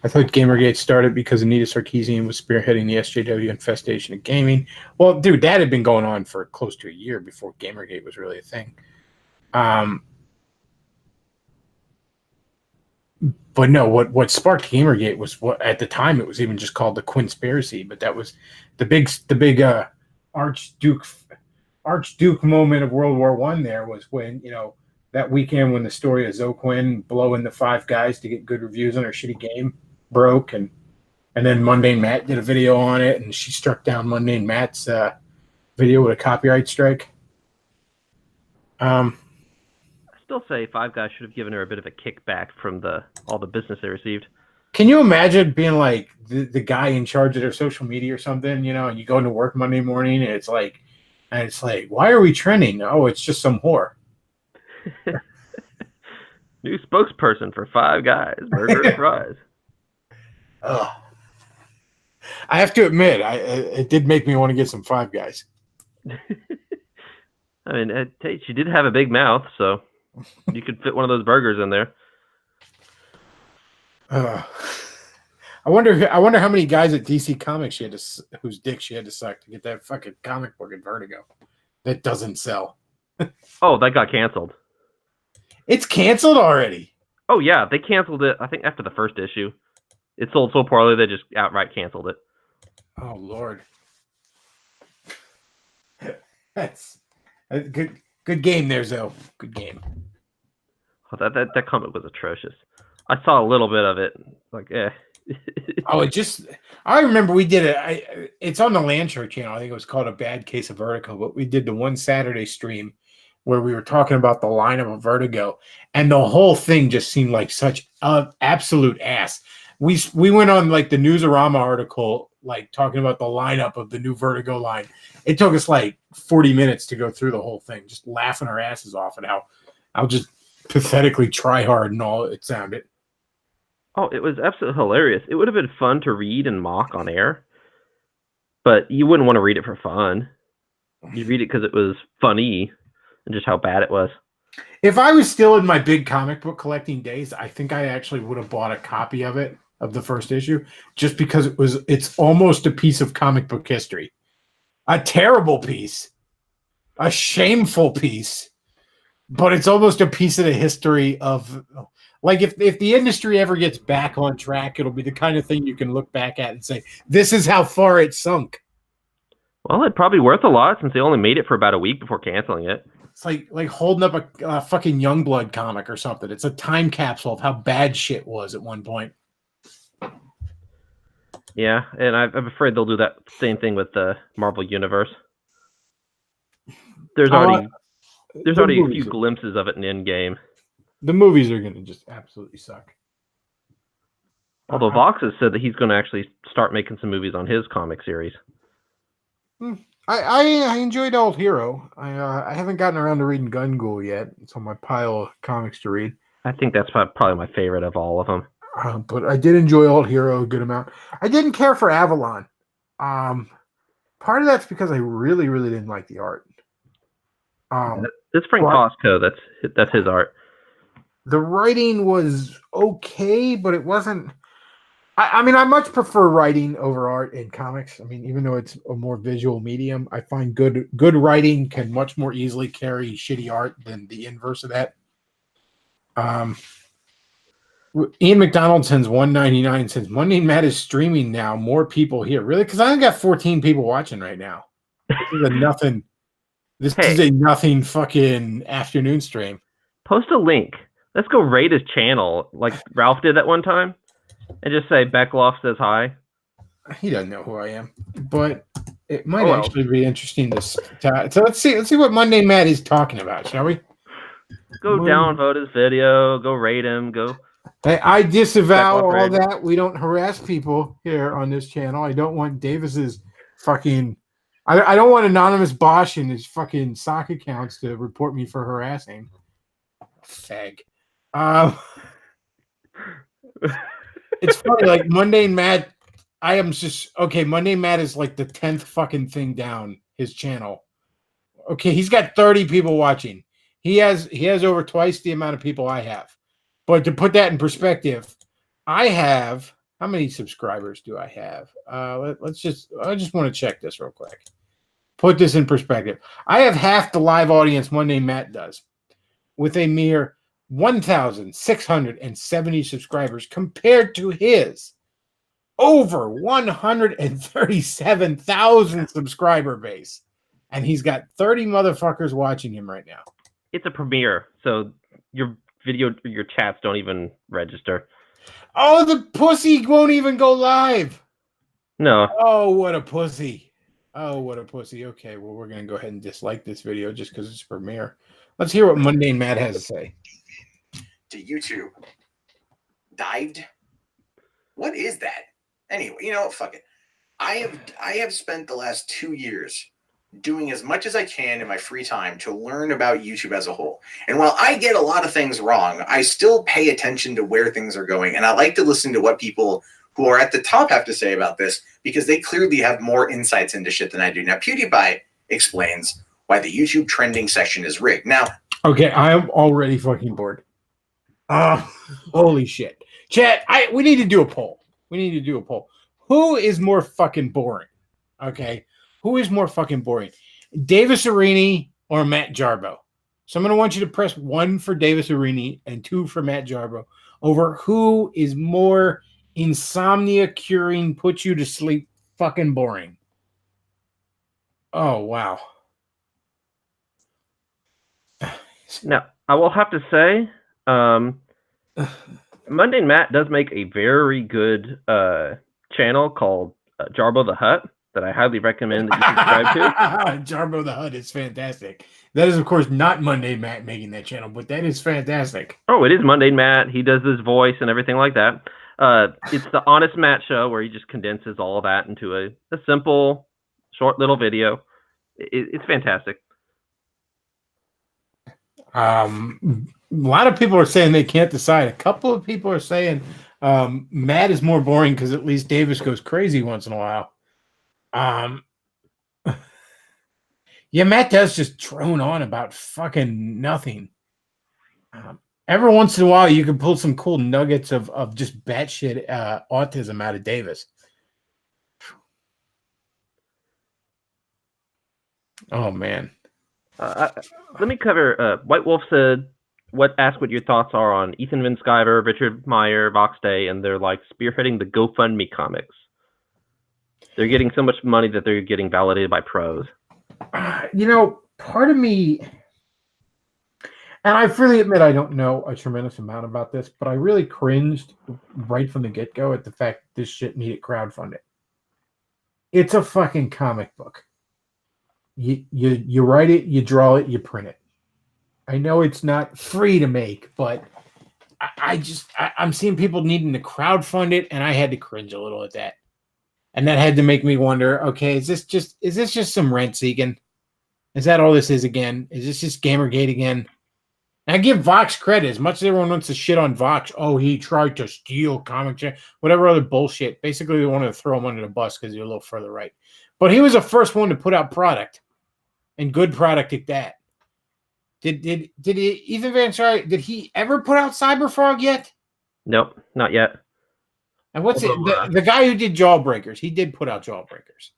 [SPEAKER 1] I thought Gamergate started because Anita Sarkeesian was spearheading the SJW infestation of gaming. Well, dude, that had been going on for close to a year before Gamergate was really a thing. But no, what sparked Gamergate was what at the time it was even just called the Quinspiracy, but that was the big Archduke moment of World War I. There was when, you know, that weekend when the story of Zoe Quinn blowing the Five Guys to get good reviews on her shitty game broke, and then Mundane Matt did a video on it, and she struck down Mundane Matt's video with a copyright strike.
[SPEAKER 3] Still say Five Guys should have given her a bit of a kickback from all the business they received.
[SPEAKER 1] Can you imagine being like the guy in charge of their social media or something, you know, and you go into work Monday morning and it's like, why are we trending? Oh, it's just some whore.
[SPEAKER 3] New spokesperson for Five Guys, burger and fries.
[SPEAKER 1] Oh, I have to admit, it did make me want to get some Five Guys.
[SPEAKER 3] I mean, she did have a big mouth, so you could fit one of those burgers in there.
[SPEAKER 1] I wonder how many guys at DC Comics whose dick she had to suck to get that fucking comic book in Vertigo that doesn't sell.
[SPEAKER 3] Oh, that got canceled.
[SPEAKER 1] It's canceled already.
[SPEAKER 3] Oh yeah, they canceled it. I think after the first issue, it sold so poorly they just outright canceled it.
[SPEAKER 1] Oh Lord, that's a good game there, Zoe. Good game.
[SPEAKER 3] Oh, that comic was atrocious. I saw a little bit of it. Like,
[SPEAKER 1] I remember we did it. It's on the Land Show channel. I think it was called A Bad Case of Vertigo. But we did the one Saturday stream where we were talking about the lineup of Vertigo, and the whole thing just seemed like such absolute ass. We went on like the Newsarama article, like talking about the lineup of the new Vertigo line. It took us like 40 minutes to go through the whole thing, just laughing our asses off at how just pathetically try hard and all it sounded.
[SPEAKER 3] Oh, it was absolutely hilarious. It would have been fun to read and mock on air, but you wouldn't want to read it for fun. You read it because it was funny and just how bad it was.
[SPEAKER 1] If I was still in my big comic book collecting days, I think I actually would have bought a copy of it, of the first issue, just because it's almost a piece of comic book history. A terrible piece. A shameful piece. But it's almost a piece of the history of, like, if the industry ever gets back on track, it'll be the kind of thing you can look back at and say, this is how far it sunk.
[SPEAKER 3] Well, it's probably worth a lot since they only made it for about a week before canceling it.
[SPEAKER 1] It's like holding up a fucking Youngblood comic or something. It's a time capsule of how bad shit was at one point.
[SPEAKER 3] Yeah, and I'm afraid they'll do that same thing with the Marvel Universe. There's already a few glimpses of it in Endgame.
[SPEAKER 1] The movies are going to just absolutely suck.
[SPEAKER 3] Although Vox has said that he's going to actually start making some movies on his comic series.
[SPEAKER 1] I enjoyed Old Hero. I haven't gotten around to reading Gun Ghoul yet. It's on my pile of comics to read.
[SPEAKER 3] I think that's probably my favorite of all of them.
[SPEAKER 1] But I did enjoy Old Hero a good amount. I didn't care for Avalon. Part of that's because I really, really didn't like the art.
[SPEAKER 3] It's Frank Costco. That's his art.
[SPEAKER 1] The writing was okay, but it wasn't. I mean, I much prefer writing over art in comics. I mean, even though it's a more visual medium, I find good writing can much more easily carry shitty art than the inverse of that. Ian McDonald sends $1.99, says Monday Matt is streaming now. More people here, really? Because I only got 14 people watching right now. This is a nothing. This is a nothing fucking afternoon stream.
[SPEAKER 3] Post a link. Let's go raid his channel like Ralph did that one time, and just say Bechtloff says hi.
[SPEAKER 1] He doesn't know who I am, but it might actually be interesting to. So let's see what Monday Matt is talking about, shall we?
[SPEAKER 3] Go downvote his video. Go rate him. Go.
[SPEAKER 1] Hey, I disavow all that. We don't harass people here on this channel. I don't want Davis's fucking. I don't want Anonymous Bosch and his fucking sock accounts to report me for harassing. Fag. It's funny, like Mundane Matt. I am just okay. Mundane Matt is like the 10th fucking thing down his channel. Okay, he's got 30 people watching. He has over twice the amount of people I have. But to put that in perspective, I have how many subscribers do I have? I just want to check this real quick. Put this in perspective. I have half the live audience Monday Matt does, with a mere 1,670 subscribers compared to his over 137,000 subscriber base. And he's got 30 motherfuckers watching him right now.
[SPEAKER 3] It's a premiere, so your chats don't even register.
[SPEAKER 1] Oh, the pussy won't even go live.
[SPEAKER 3] No.
[SPEAKER 1] Oh, what a pussy. Oh, what a pussy. Okay, well, we're going to go ahead and dislike this video just because it's a premiere. Let's hear what Mundane Matt has to say.
[SPEAKER 4] To YouTube. Dived? What is that? Anyway, fuck it. I have spent the last 2 years doing as much as I can in my free time to learn about YouTube as a whole. And while I get a lot of things wrong, I still pay attention to where things are going. And I like to listen to what people who are at the top have to say about this, because they clearly have more insights into shit than I do. Now, PewDiePie explains why the YouTube trending section is rigged. Now,
[SPEAKER 1] okay, I am already fucking bored. Holy shit. Chat, we need to do a poll. Who is more fucking boring? Okay. Who is more fucking boring? Davis Arini or Matt Jarbo? So I'm going to want you to press 1 for Davis Arini and 2 for Matt Jarbo over who is more insomnia curing, put you to sleep fucking boring. Oh, wow.
[SPEAKER 3] Now, I will have to say, Monday Matt does make a very good channel called Jarbo the Hut that I highly recommend that you subscribe to.
[SPEAKER 1] Jarbo the Hut is fantastic. That is, of course, not Monday Matt making that channel, but that is fantastic.
[SPEAKER 3] Oh, it is Monday Matt. He does his voice and everything like that. It's the Honest Matt show where he just condenses all of that into a simple, short little video. It's fantastic.
[SPEAKER 1] A lot of people are saying they can't decide. A couple of people are saying Matt is more boring because at least Davis goes crazy once in a while. Yeah, Matt does just drone on about fucking nothing. Every once in a while, you can pull some cool nuggets of just batshit autism out of Davis. Oh man.
[SPEAKER 3] Let me cover. White Wolf said, ask what your thoughts are on Ethan Van Sciver, Richard Meyer, Vox Day, and they're like spearheading the GoFundMe comics. They're getting so much money that they're getting validated by pros.
[SPEAKER 1] Part of me, and I freely admit I don't know a tremendous amount about this, but I really cringed right from the get-go at the fact this shit needed crowdfunding. It's a fucking comic book. You write it, you draw it, you print it. I know it's not free to make, but I'm seeing people needing to crowdfund it, and I had to cringe a little at that. And that had to make me wonder, okay, is this just some rent seeking? Is that all this is again? Is this just Gamergate again? And I give Vox credit. As much as everyone wants to shit on Vox, oh, he tried to steal whatever other bullshit. Basically, they wanted to throw him under the bus because he's a little further right. But he was the first one to put out product, and good product at that. Did Ethan Van Sciver, did he ever put out Cyberfrog yet?
[SPEAKER 3] Nope, not yet.
[SPEAKER 1] And what's the guy who did Jawbreakers? He did put out Jawbreakers.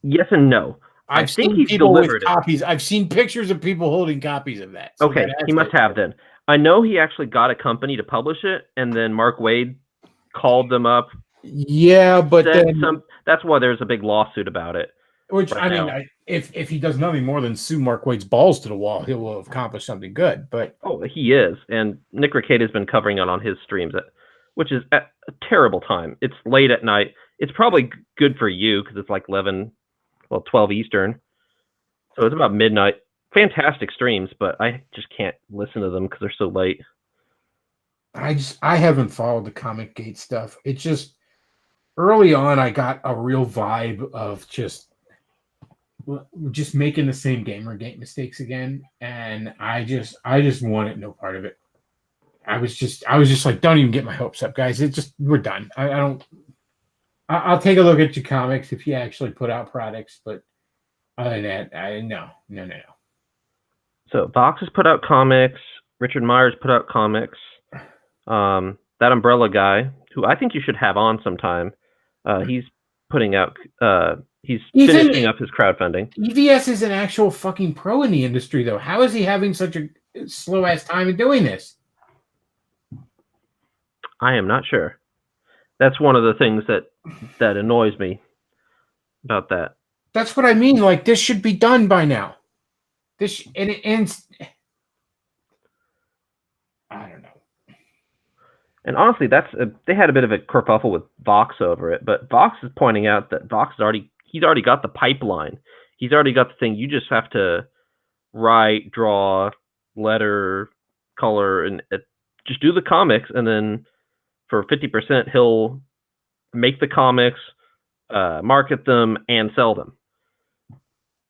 [SPEAKER 3] Yes and no.
[SPEAKER 1] I think he's people with copies. I've seen pictures of people holding copies of that.
[SPEAKER 3] So okay, he must have then. I know he actually got a company to publish it, and then Mark Waid called them up.
[SPEAKER 1] Yeah, but then
[SPEAKER 3] that's why there's a big lawsuit about it.
[SPEAKER 1] Which right mean, if he does nothing more than sue Mark Waid's balls to the wall, he will have accomplished something good. But
[SPEAKER 3] he is, and Nick Ricade has been covering it on his streams, which is at a terrible time. It's late at night. It's probably good for you because it's like 12 Eastern. So it's about midnight. Fantastic streams, but I just can't listen to them because they're so late.
[SPEAKER 1] I haven't followed the Comic Gate stuff. It's just early on I got a real vibe of just making the same Gamergate mistakes again, and I just wanted no part of it. I was just like, don't even get my hopes up, guys. We're done. I'll take a look at your comics if you actually put out products, but other than that, no.
[SPEAKER 3] So Vox has put out comics. Richard Myers put out comics. That Umbrella guy, who I think you should have on sometime, he's putting out. He's finishing up his crowdfunding.
[SPEAKER 1] EVS is an actual fucking pro in the industry, though. How is he having such a slow ass time in doing this?
[SPEAKER 3] I am not sure. That's one of the things that annoys me about that.
[SPEAKER 1] That's what I mean. Like, this should be done by now. I don't know.
[SPEAKER 3] And honestly, they had a bit of a kerfuffle with Vox over it, but Vox is pointing out that he's already got the pipeline. He's already got the thing. You just have to write, draw, letter, color, and just do the comics, and then for 50%, he'll make the comics, market them, and sell them.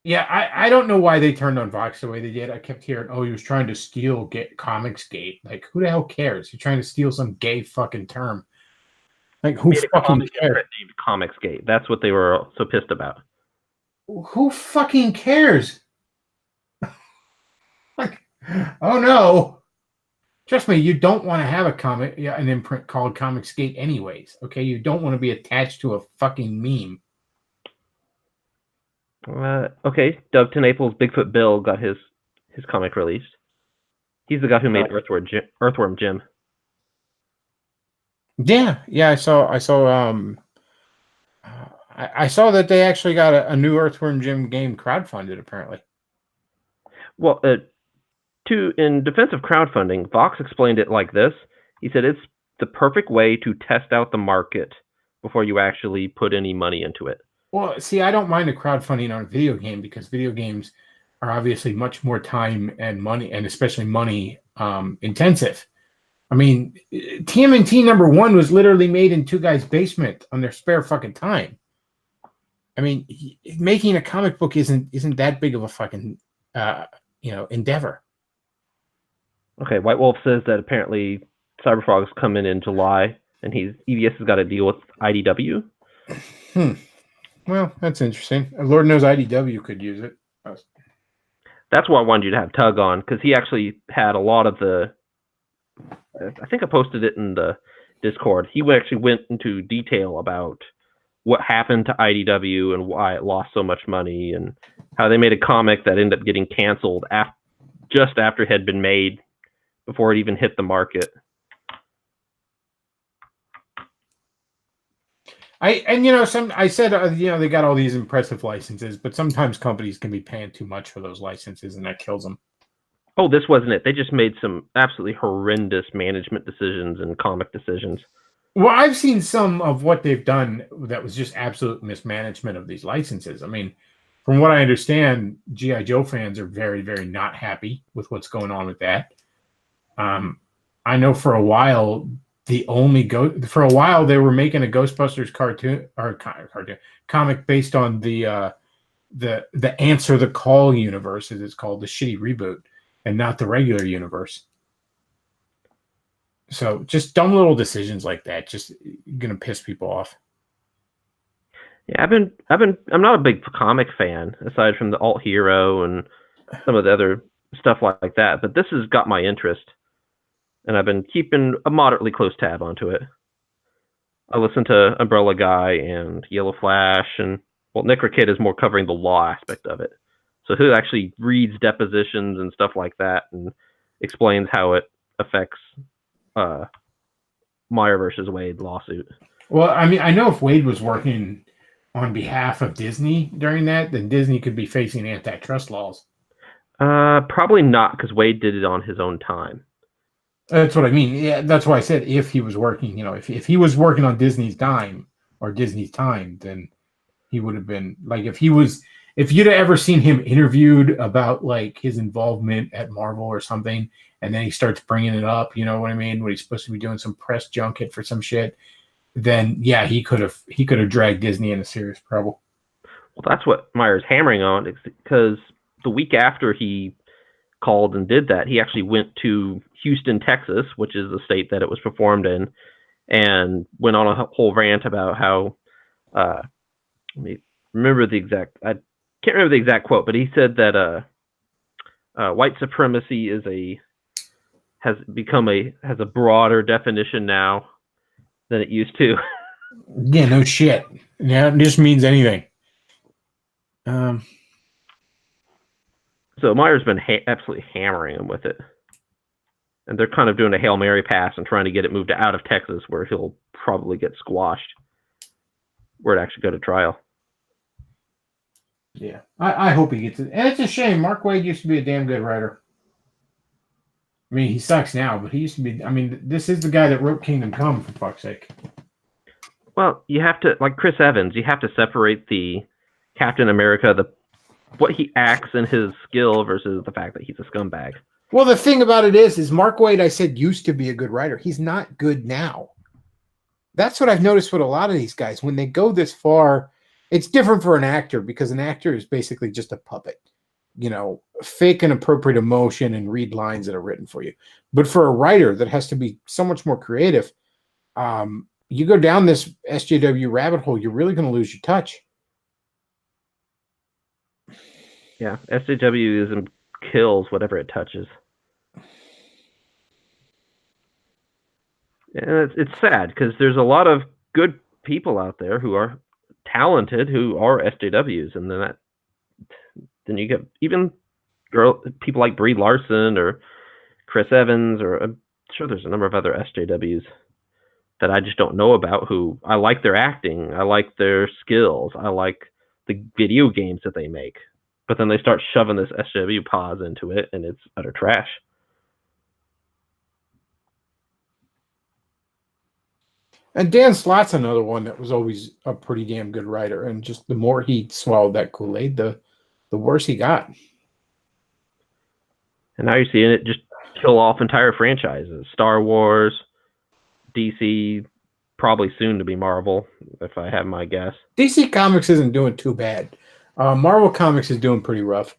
[SPEAKER 1] Yeah, I don't know why they turned on Vox the way they did. I kept hearing, he was trying to steal Comics Gate. Like, who the hell cares? You're trying to steal some gay fucking term. Like, who fucking cares?
[SPEAKER 3] Named Comics Gate. That's what they were so pissed about.
[SPEAKER 1] Who fucking cares? Like, oh no. Trust me, you don't want to have an imprint called Comics Gate anyways. Okay, you don't want to be attached to a fucking meme.
[SPEAKER 3] Okay, Doug Naples, Bigfoot Bill got his comic released. He's the guy who made Earthworm Jim.
[SPEAKER 1] Yeah, I saw. I saw that they actually got a new Earthworm Jim game crowdfunded. Apparently.
[SPEAKER 3] Well, in defense of crowdfunding, Vox explained it like this. He said it's the perfect way to test out the market before you actually put any money into it.
[SPEAKER 1] Well, see, I don't mind the crowdfunding on a video game because video games are obviously much more time and money, and especially money intensive. I mean, TMNT #1 was literally made in two guys' basement on their spare fucking time. I mean, making a comic book isn't that big of a fucking endeavor.
[SPEAKER 3] Okay, White Wolf says that apparently Cyberfrog's coming in July, and EVS has got to deal with IDW.
[SPEAKER 1] Well, that's interesting. Lord knows IDW could use it.
[SPEAKER 3] That's why I wanted you to have Tug on, because he actually had a lot of the. I think I posted it in the Discord. He actually went into detail about what happened to IDW and why it lost so much money, and how they made a comic that ended up getting canceled just after it had been made, before it even hit the market.
[SPEAKER 1] I said they got all these impressive licenses, but sometimes companies can be paying too much for those licenses, and that kills them.
[SPEAKER 3] Oh, this wasn't it. They just made some absolutely horrendous management decisions and comic decisions.
[SPEAKER 1] Well, I've seen some of what they've done that was just absolute mismanagement of these licenses. I mean, from what I understand, G.I. Joe fans are very, very not happy with what's going on with that. I know for a while they were making a Ghostbusters comic based on the Answer the Call universe, as it's called, the shitty reboot, and not the regular universe. So just dumb little decisions like that, just gonna piss people off.
[SPEAKER 3] Yeah, I'm not a big comic fan, aside from the alt hero and some of the other stuff like that, but this has got my interest, and I've been keeping a moderately close tab onto it. I listen to Umbrella Guy and Yellow Flash, and Necro Kid is more covering the law aspect of it. So he actually reads depositions and stuff like that and explains how it affects Meyer versus Wade lawsuit.
[SPEAKER 1] Well, I mean, I know if Wade was working on behalf of Disney during that, then Disney could be facing antitrust laws.
[SPEAKER 3] Probably not, because Wade did it on his own time.
[SPEAKER 1] That's what I mean. Yeah, that's why I said if he was working, if he was working on Disney's dime or Disney's time, then he would have been like, if you'd have ever seen him interviewed about like his involvement at Marvel or something, and then he starts bringing it up, you know what I mean, when he's supposed to be doing some press junket for some shit, then yeah, he could have dragged Disney into serious trouble.
[SPEAKER 3] Well, that's what Meyer's hammering on, because the week after he called and did that, he actually went to Houston, Texas, which is the state that it was performed in, and went on a whole rant about how let me remember the exact. I can't remember the exact quote, but he said that white supremacy has a broader definition now than it used to.
[SPEAKER 1] Yeah, no shit. Yeah, it just means anything.
[SPEAKER 3] So Meyer's been absolutely hammering him with it, and they're kind of doing a Hail Mary pass and trying to get it moved out of Texas, where he'll probably get squashed, where it actually go to trial.
[SPEAKER 1] Yeah, I hope he gets it. And it's a shame. Mark Waid used to be a damn good writer. I mean, he sucks now, but he used to be. I mean, this is the guy that wrote Kingdom Come, for fuck's sake.
[SPEAKER 3] Well, you have to, like Chris Evans, you have to separate the Captain America, what he acts and his skill versus the fact that he's a scumbag.
[SPEAKER 1] Well, the thing about it is Mark Waid, I said, used to be a good writer. He's not good now. That's what I've noticed with a lot of these guys. When they go this far, it's different for an actor, because an actor is basically just a puppet. Fake an appropriate emotion and read lines that are written for you. But for a writer that has to be so much more creative, you go down this SJW rabbit hole, you're really going to lose your touch.
[SPEAKER 3] Yeah, SJW kills whatever it touches. And it's sad, because there's a lot of good people out there who are talented, who are SJWs, and then you get even people like Brie Larson or Chris Evans, or I'm sure there's a number of other SJWs that I just don't know about, who I like their acting, I like their skills, I like the video games that they make. But then they start shoving this SJW pause into it, and it's utter trash.
[SPEAKER 1] And Dan Slott's another one that was always a pretty damn good writer. And just the more he swallowed that Kool-Aid, the worse he got.
[SPEAKER 3] And now you're seeing it just kill off entire franchises. Star Wars, DC, probably soon to be Marvel, if I have my guess.
[SPEAKER 1] DC Comics isn't doing too bad. Marvel Comics is doing pretty rough.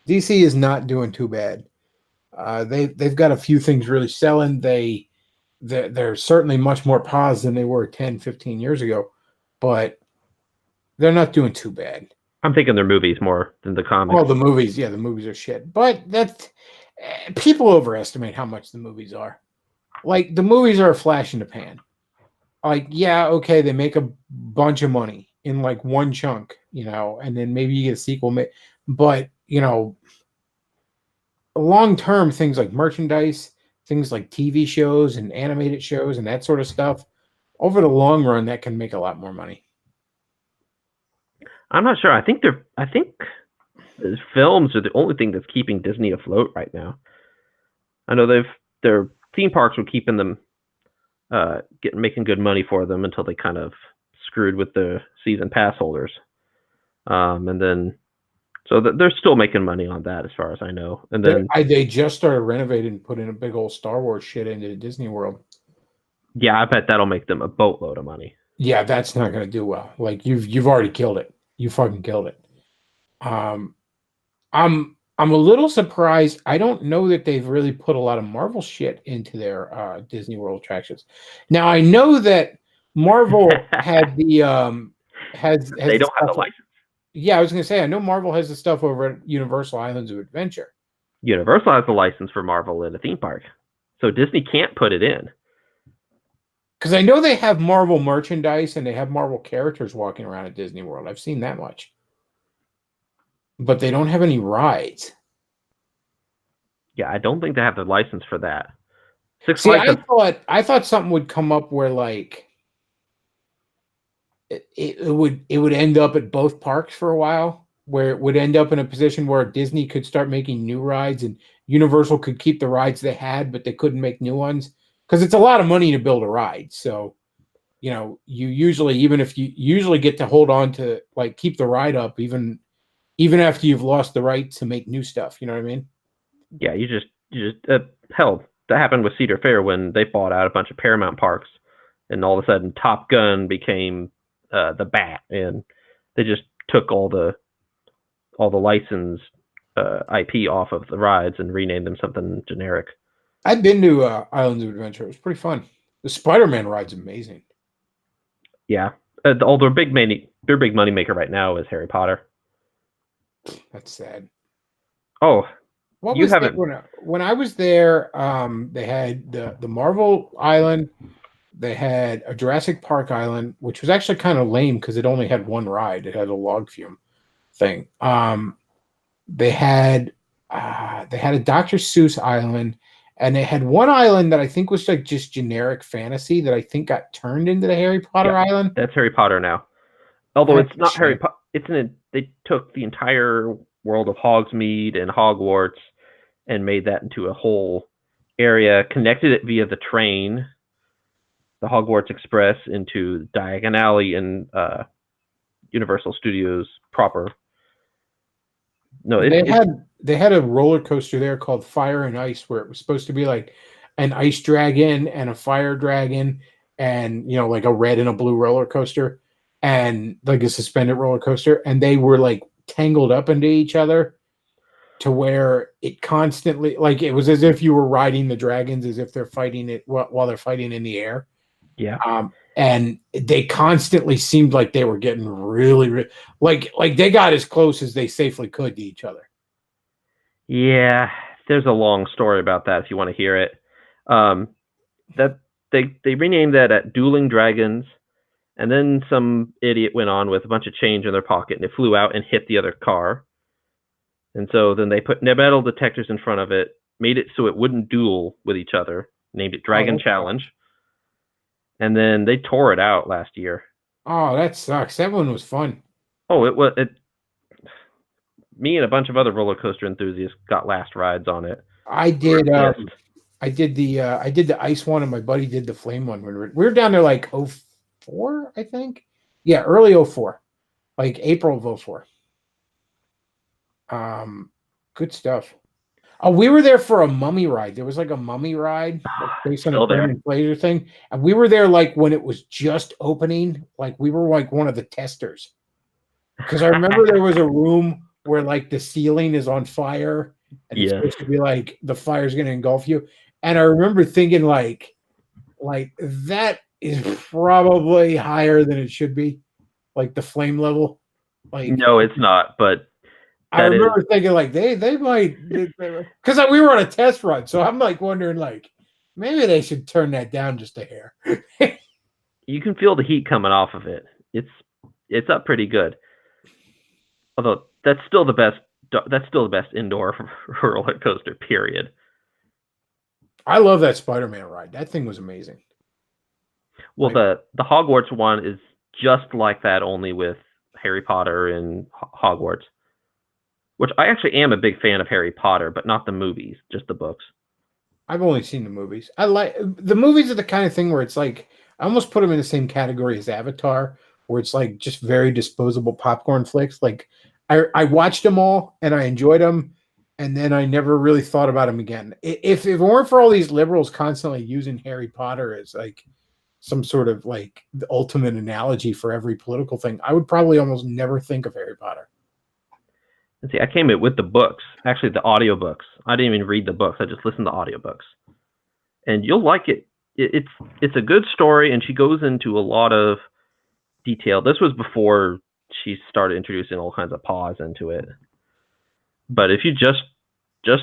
[SPEAKER 1] DC is not doing too bad. They've got a few things really selling. They they're certainly much more paused than they were 10, 15 years ago, but they're not doing too bad.
[SPEAKER 3] I'm thinking they're movies more than the comics.
[SPEAKER 1] All the movies, yeah, the movies are shit. But people overestimate how much the movies are. Like the movies are a flash in the pan. Like, yeah, okay, they make a bunch of money in like one chunk, and then maybe you get a sequel. But long term, things like merchandise, things like TV shows and animated shows and that sort of stuff, over the long run, that can make a lot more money.
[SPEAKER 3] I'm not sure. I think the films are the only thing that's keeping Disney afloat right now. I know their theme parks were keeping them making good money for them until they kind of screwed with the season pass holders. And then so they're still making money on that as far as I know. And then
[SPEAKER 1] they just started renovating and putting a big old Star Wars shit into Disney World. Yeah,
[SPEAKER 3] I bet that'll make them a boatload of money.
[SPEAKER 1] Yeah, that's not going to do well. Like you've already killed it. You fucking killed it. I'm a little surprised. I don't know that they've really put a lot of Marvel shit into their Disney World attractions. Now I know that Marvel had the has
[SPEAKER 3] they don't have the license.
[SPEAKER 1] Yeah, I was gonna say I know Marvel has the stuff over at Universal Islands of Adventure.
[SPEAKER 3] Universal has the license for Marvel in a theme park, so Disney can't put it in.
[SPEAKER 1] Because I know they have Marvel merchandise and they have Marvel characters walking around at Disney World. I've seen that much. But they don't have any rides.
[SPEAKER 3] Yeah, I don't think they have the license for that.
[SPEAKER 1] I thought something would come up where like it would end up at both parks for a while, where it would end up in a position where Disney could start making new rides and Universal could keep the rides they had, but they couldn't make new ones. Because it's a lot of money to build a ride. So, you usually get to hold on to, like, keep the ride up even after you've lost the right to make new stuff. You know what I mean?
[SPEAKER 3] Yeah, you just hell, that happened with Cedar Fair when they bought out a bunch of Paramount parks, and all of a sudden Top Gun became the Bat, and they just took all the licensed IP off of the rides and renamed them something generic.
[SPEAKER 1] I've been to Islands of Adventure. It was pretty fun. The Spider-Man ride's amazing.
[SPEAKER 3] Yeah. Their big money maker right now is Harry Potter.
[SPEAKER 1] That's sad.
[SPEAKER 3] Oh,
[SPEAKER 1] you haven't. When I was there, they had the Marvel Island. They had a Jurassic Park Island, which was actually kind of lame because it only had one ride. It had a log fume thing. They had a Dr. Seuss Island. And they had one island that I think was like just generic fantasy that I think got turned into the Harry Potter Island.
[SPEAKER 3] That's Harry Potter now. Although it's not Harry Potter. They took the entire world of Hogsmeade and Hogwarts and made that into a whole area, connected it via the train, the Hogwarts Express, into Diagon Alley in Universal Studios proper. No,
[SPEAKER 1] they had a roller coaster there called Fire and Ice, where it was supposed to be like an ice dragon and a fire dragon, and like a red and a blue roller coaster, and like a suspended roller coaster, and they were like tangled up into each other to where it constantly, like, it was as if you were riding the dragons as if they're fighting it while they're fighting in the air.
[SPEAKER 3] Yeah.
[SPEAKER 1] And they constantly seemed like they were getting really like they got as close as they safely could to each other.
[SPEAKER 3] Yeah, there's a long story about that if you want to hear it. That they renamed that at Dueling Dragons, and then some idiot went on with a bunch of change in their pocket and it flew out and hit the other car. And so then they put metal detectors in front of it, made it so it wouldn't duel with each other, named it Dragon Challenge. And then they tore it out last year.
[SPEAKER 1] Oh, that sucks. That one was fun.
[SPEAKER 3] Oh, me and a bunch of other roller coaster enthusiasts got last rides on it.
[SPEAKER 1] I did. I did the ice one, and my buddy did the flame one. We were down there like 2004, I think. Yeah, early 2004, like April of 2004. Good stuff. Oh, we were there for a mummy ride. There was like a mummy ride based on a Brendan Fraser thing. And we were there like when it was just opening. Like we were like one of the testers. Because I remember there was a room where like the ceiling is on fire. And it's supposed to be like the fire's going to engulf you. And I remember thinking like like that is probably higher than it should be, like the flame level. Like
[SPEAKER 3] No, it's not. But
[SPEAKER 1] I
[SPEAKER 3] that is
[SPEAKER 1] remember thinking like they might because we were on a test run, so I'm like wondering like maybe they should turn that down just a hair.
[SPEAKER 3] you can feel the heat coming off of it. It's up pretty good. Although that's still the best. That's still the best indoor roller coaster. Period.
[SPEAKER 1] I love that Spider-Man ride. That thing was amazing.
[SPEAKER 3] Well,
[SPEAKER 1] Like-
[SPEAKER 3] the Hogwarts one is just like that, only with Harry Potter and Hogwarts. Which I actually am a big fan of Harry Potter, but not the movies, just the books.
[SPEAKER 1] I've only seen the movies. I like the movies are the kind of thing where it's like I almost put them in the same category as Avatar, where it's like just very disposable popcorn flicks. Like I watched them all and I enjoyed them, and then I never really thought about them again. If it weren't for all these liberals constantly using Harry Potter as like some sort of like the ultimate analogy for every political thing, I would probably almost never think of Harry Potter.
[SPEAKER 3] And see, I came in with the books, actually the audiobooks. I didn't even read the books. I just listened to audiobooks. And you'll like it. It's a good story, and she goes into a lot of detail. This was before she started introducing all kinds of pause into it. But if you just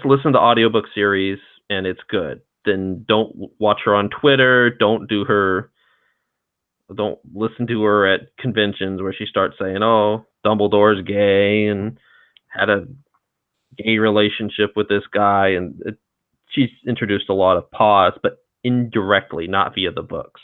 [SPEAKER 3] listen to audiobook series and it's good, then don't watch her on Twitter. Don't listen to her at conventions where she starts saying, "Oh, Dumbledore's gay and had a gay relationship with this guy," and she's introduced a lot of pause, but indirectly, not via the books.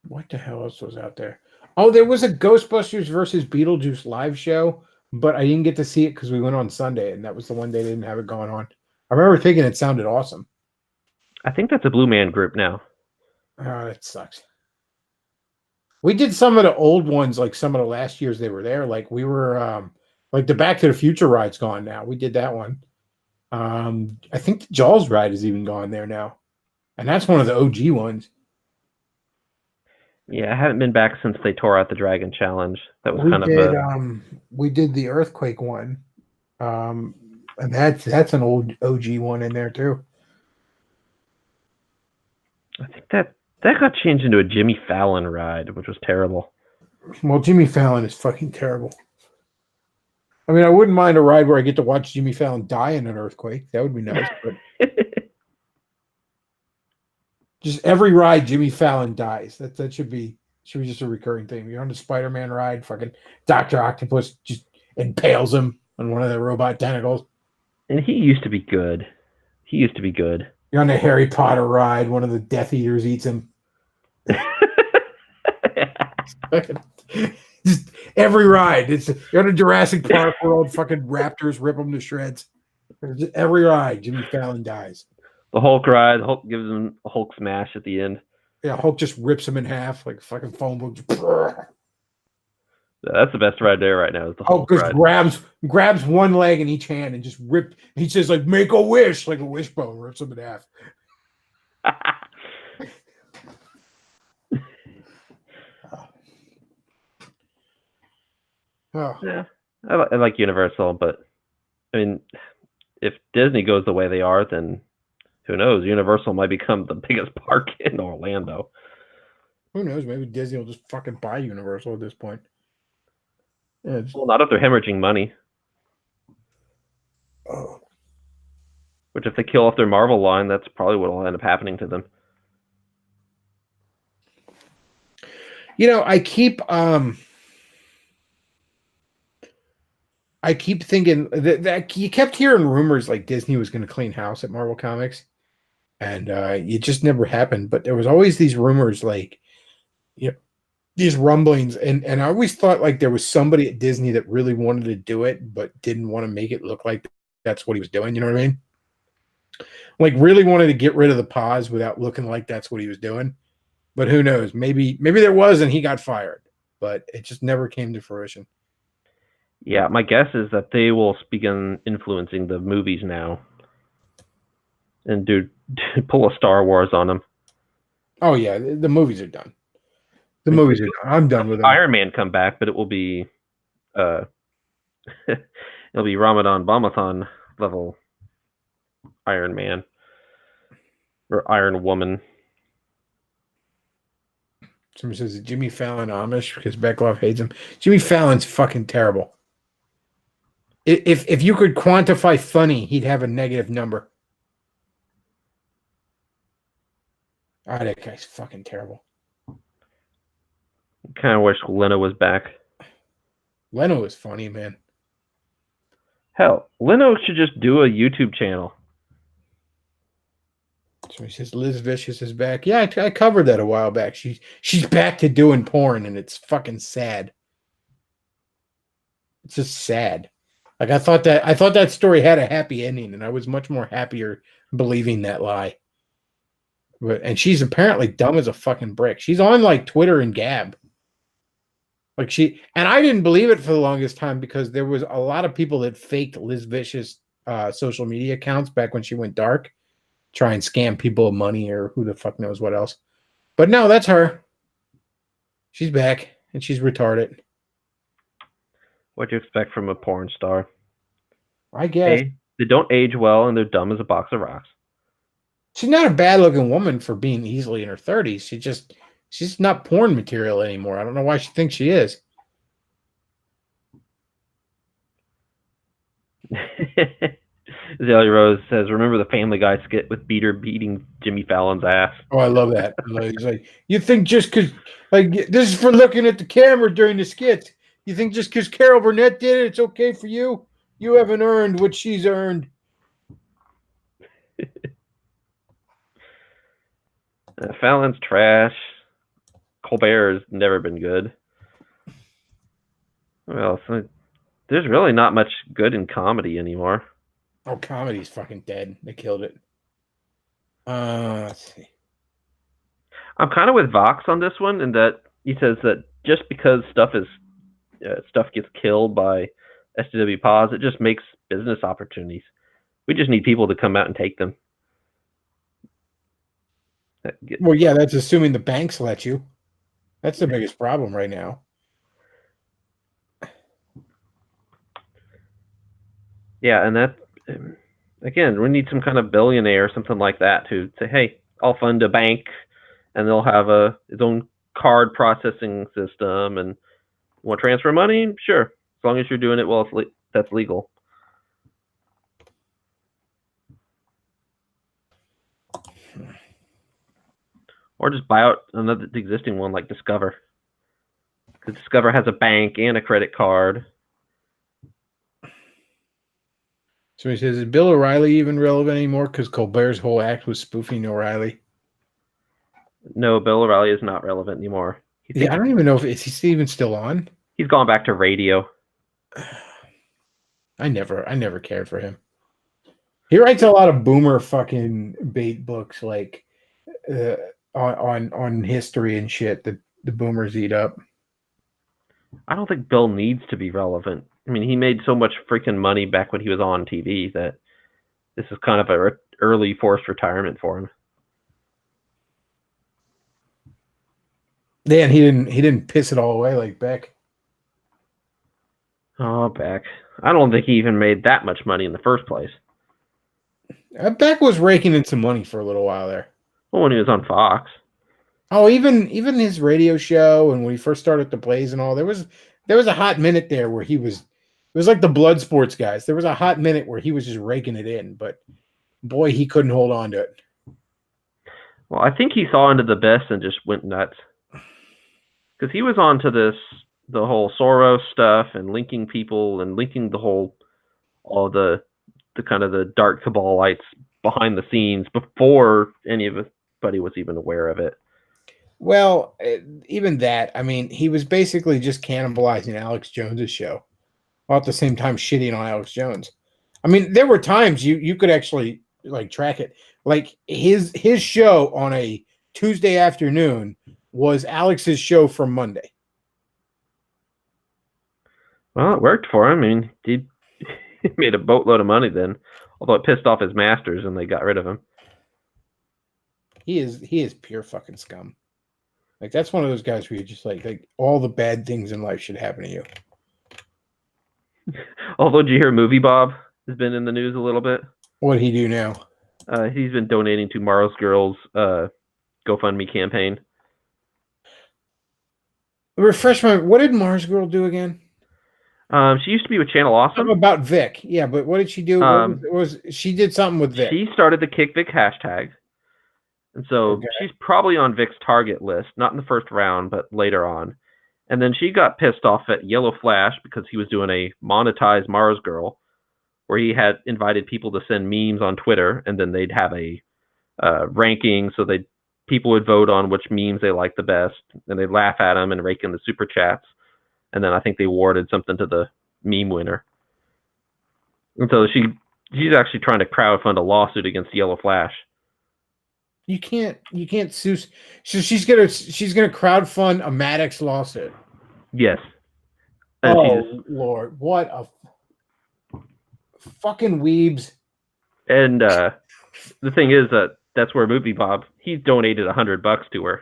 [SPEAKER 1] What the hell else was out there? Oh, there was a Ghostbusters versus Beetlejuice live show, but I didn't get to see it because we went on Sunday, and that was the one day they didn't have it going on. I remember thinking it sounded awesome.
[SPEAKER 3] I think that's a Blue Man Group now.
[SPEAKER 1] Oh, that sucks. We did some of the old ones, like some of the last years they were there. Like we were, like the Back to the Future ride's gone now. We did that one. I think the Jaws ride is even gone there now, and that's one of the OG ones.
[SPEAKER 3] Yeah, I haven't been back since they tore out the Dragon Challenge. That was
[SPEAKER 1] We did the Earthquake one, and that's an old OG one in there too.
[SPEAKER 3] I think that got changed into a Jimmy Fallon ride, which was terrible.
[SPEAKER 1] Well, Jimmy Fallon is fucking terrible. I mean, I wouldn't mind a ride where I get to watch Jimmy Fallon die in an earthquake. That would be nice. But just every ride, Jimmy Fallon dies. That should be just a recurring thing. You're on the Spider-Man ride, fucking Dr. Octopus just impales him on one of the robot tentacles.
[SPEAKER 3] And he used to be good.
[SPEAKER 1] You're on the Harry Potter ride, one of the Death Eaters eats him. Just every ride. You're on a Jurassic Park world, fucking raptors rip them to shreds. Just every ride, Jimmy Fallon dies.
[SPEAKER 3] The Hulk ride, Hulk gives him a Hulk smash at the end.
[SPEAKER 1] Yeah, Hulk just rips him in half like a fucking phone book.
[SPEAKER 3] That's the best ride there right now. Is the Hulk
[SPEAKER 1] just
[SPEAKER 3] ride.
[SPEAKER 1] grabs one leg in each hand and just rip. He says like make a wish, like a wishbone, rips him in half. Oh.
[SPEAKER 3] Yeah, I like Universal, but I mean, if Disney goes the way they are, then who knows? Universal might become the biggest park in Orlando.
[SPEAKER 1] Who knows? Maybe Disney will just fucking buy Universal at this point. Yeah,
[SPEAKER 3] Well, not if they're hemorrhaging money.
[SPEAKER 1] Oh.
[SPEAKER 3] Which, if they kill off their Marvel line, that's probably what will end up happening to them.
[SPEAKER 1] You know, I keep thinking that you kept hearing rumors like Disney was going to clean house at Marvel Comics, and it just never happened. But there was always these rumors, like, you know, these rumblings, and I always thought like there was somebody at Disney that really wanted to do it, but didn't want to make it look like that's what he was doing. You know what I mean? Like, really wanted to get rid of the pause without looking like that's what he was doing. But who knows? Maybe there was, and he got fired, but it just never came to fruition.
[SPEAKER 3] Yeah, my guess is that they will begin influencing the movies now, and pull a Star Wars on them.
[SPEAKER 1] Oh yeah, the movies are done. The movies are done. I'm done with them.
[SPEAKER 3] Iron Man come back, but it will be, it'll be Ramadan Bamathon level Iron Man. Or Iron Woman.
[SPEAKER 1] Someone says Jimmy Fallon Amish because Bechtloff hates him. Jimmy Fallon's fucking terrible. If you could quantify funny, he'd have a negative number. Ah, that guy's fucking terrible.
[SPEAKER 3] Kind of wish Leno was back.
[SPEAKER 1] Leno is funny, man.
[SPEAKER 3] Hell, Leno should just do a YouTube channel.
[SPEAKER 1] So he says Liz Vicious is back. Yeah, I covered that a while back. She's back to doing porn, and it's fucking sad. It's just sad. Like I thought that story had a happy ending, and I was much more happier believing that lie. And she's apparently dumb as a fucking brick. She's on like Twitter and Gab. And I didn't believe it for the longest time because there was a lot of people that faked Liz Vicious social media accounts back when she went dark, try and scam people of money or who the fuck knows what else. But no, that's her. She's back and she's retarded.
[SPEAKER 3] What do you expect from a porn star?
[SPEAKER 1] I guess.
[SPEAKER 3] They don't age well and they're dumb as a box of rocks.
[SPEAKER 1] She's not a bad looking woman for being easily in her 30s. She's not porn material anymore. I don't know why she thinks she is.
[SPEAKER 3] Azalea Rose says, remember the Family Guy skit with Beater beating Jimmy Fallon's ass?
[SPEAKER 1] Oh, I love that. He's like, you think just because, like, this is for looking at the camera during the skits. You think just because Carol Burnett did it, it's okay for you? You haven't earned what she's earned.
[SPEAKER 3] Fallon's trash. Colbert has never been good. Well, so there's really not much good in comedy anymore.
[SPEAKER 1] Oh, comedy's fucking dead. They killed it. Let's see.
[SPEAKER 3] I'm kind of with Vox on this one, in that he says that just because stuff gets killed by SJW pause, it just makes business opportunities. We just need people to come out and take them.
[SPEAKER 1] Well, yeah, that's assuming the banks let you. That's the biggest problem right now.
[SPEAKER 3] Yeah, and that, again, we need some kind of billionaire or something like that to say, hey, I'll fund a bank, and they'll have its own card processing system, and want to transfer money? Sure, as long as you're doing it well, that's legal. Or just buy out another existing one like Discover. Because Discover has a bank and a credit card.
[SPEAKER 1] So he says, is Bill O'Reilly even relevant anymore? Because Colbert's whole act was spoofing O'Reilly.
[SPEAKER 3] No, Bill O'Reilly is not relevant anymore.
[SPEAKER 1] Yeah, I don't even know is he even still on?
[SPEAKER 3] He's gone back to radio.
[SPEAKER 1] I never cared for him. He writes a lot of boomer fucking bait books, like on history and shit that the boomers eat up.
[SPEAKER 3] I don't think Bill needs to be relevant. I mean, he made so much freaking money back when he was on TV that this is kind of an early forced retirement for him.
[SPEAKER 1] Yeah, and he didn't piss it all away like Beck.
[SPEAKER 3] Oh, Beck. I don't think he even made that much money in the first place.
[SPEAKER 1] Beck was raking in some money for a little while there.
[SPEAKER 3] Well, when he was on Fox.
[SPEAKER 1] Oh, even his radio show and when he first started the Blaze and all, there was a hot minute there where he was. It was like the Blood Sports guys. There was a hot minute where he was just raking it in, but boy, he couldn't hold on to it.
[SPEAKER 3] Well, I think he saw into the best and just went nuts. Because he was onto the whole Soros stuff and linking people and linking all the kind of the dark cabalites behind the scenes before anybody was even aware of it.
[SPEAKER 1] Well, even that, I mean, he was basically just cannibalizing Alex Jones's show, while at the same time shitting on Alex Jones. I mean, there were times you could actually like track it. Like his show on a Tuesday afternoon was Alex's show from Monday.
[SPEAKER 3] Well, it worked for him. I mean, he made a boatload of money then, although it pissed off his masters and they got rid of him.
[SPEAKER 1] He is pure fucking scum. Like that's one of those guys where you just like all the bad things in life should happen to you.
[SPEAKER 3] Although, did you hear Movie Bob has been in the news a little bit?
[SPEAKER 1] What did he do now?
[SPEAKER 3] He's been donating to Mars Girls' GoFundMe campaign.
[SPEAKER 1] Refresh my. What did Mars Girl do again?
[SPEAKER 3] She used to be with Channel Awesome.
[SPEAKER 1] Something about Vic. Yeah, but what did she do? What was she did something with Vic?
[SPEAKER 3] She started the Kick Vic hashtag. And so she's probably on Vic's target list, not in the first round, but later on. And then she got pissed off at Yellow Flash because he was doing a monetized Mars Girl, where he had invited people to send memes on Twitter, and then they'd have a ranking, so people would vote on which memes they liked the best, and they'd laugh at them and rake in the super chats. And then I think they awarded something to the meme winner. And so she's actually trying to crowdfund a lawsuit against Yellow Flash.
[SPEAKER 1] You can't sue. So she's gonna crowdfund a Maddox lawsuit.
[SPEAKER 3] Yes. And
[SPEAKER 1] Lord, what a fucking weebs.
[SPEAKER 3] And the thing is that's where Movie Bob, he's donated $100 to her.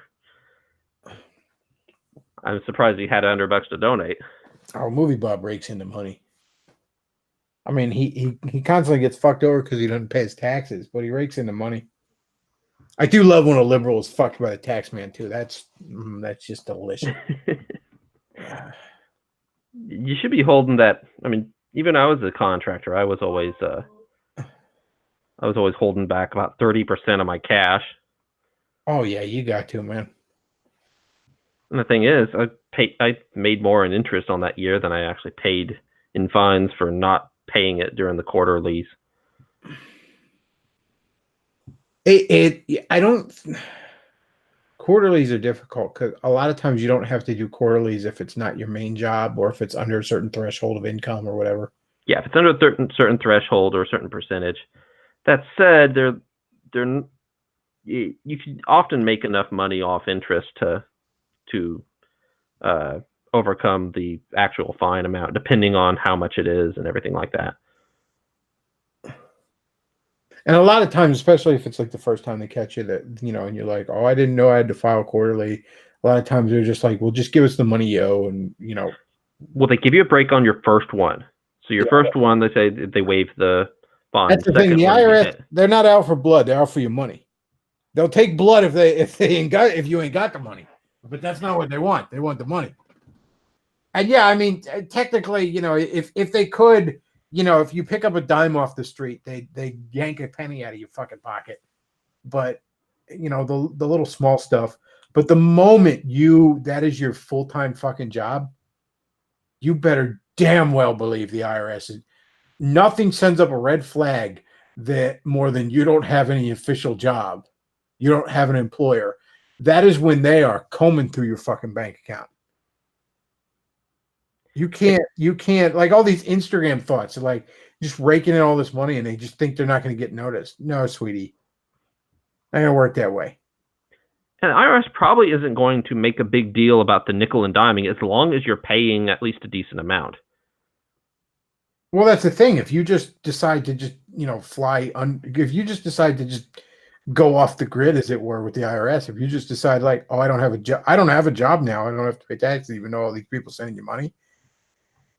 [SPEAKER 3] I'm surprised he had $100 to donate.
[SPEAKER 1] Oh, Movie Bob rakes in the money. I mean, he constantly gets fucked over because he doesn't pay his taxes, but he rakes in the money. I do love when a liberal is fucked by the tax man too. That's just delicious.
[SPEAKER 3] You should be holding that. I mean, even I was a contractor. I was always holding back about 30% of my cash.
[SPEAKER 1] Oh yeah, you got to, man.
[SPEAKER 3] And the thing is, I made more in interest on that year than I actually paid in fines for not paying it during the quarterlies.
[SPEAKER 1] Quarterlies are difficult because a lot of times you don't have to do quarterlies if it's not your main job or if it's under a certain threshold of income or whatever.
[SPEAKER 3] Yeah, if it's under a certain threshold or a certain percentage. That said, you can often make enough money off interest to overcome the actual fine amount, depending on how much it is and everything like that.
[SPEAKER 1] And a lot of times, especially if it's like the first time they catch you, that and you're like, oh, I didn't know I had to file quarterly. A lot of times they're just like, well, just give us the money you owe, and
[SPEAKER 3] Well, they give you a break on your first one. So your first one, they say they waive the fine.
[SPEAKER 1] That's the thing. The IRS, they're not out for blood; they're out for your money. They'll take blood if you ain't got the money, but that's not what they want. They want the money. And yeah, I mean, technically, if they could. If you pick up a dime off the street, they yank a penny out of your fucking pocket. But the little small stuff. But the moment that is your full-time fucking job, you better damn well believe the IRS nothing sends up a red flag that more than you don't have any official job, you don't have an employer. That is when they are combing through your fucking bank account. You can't like all these Instagram thoughts are like just raking in all this money and they just think they're not going to get noticed. No, sweetie. Not going to work that way.
[SPEAKER 3] And the IRS probably isn't going to make a big deal about the nickel and diming as long as you're paying at least a decent amount.
[SPEAKER 1] Well, that's the thing. If you just decide to just, if you just decide to just go off the grid, as it were, with the IRS, if you just decide like, oh, I don't have a job now. I don't have to pay taxes, even though all these people sending you money.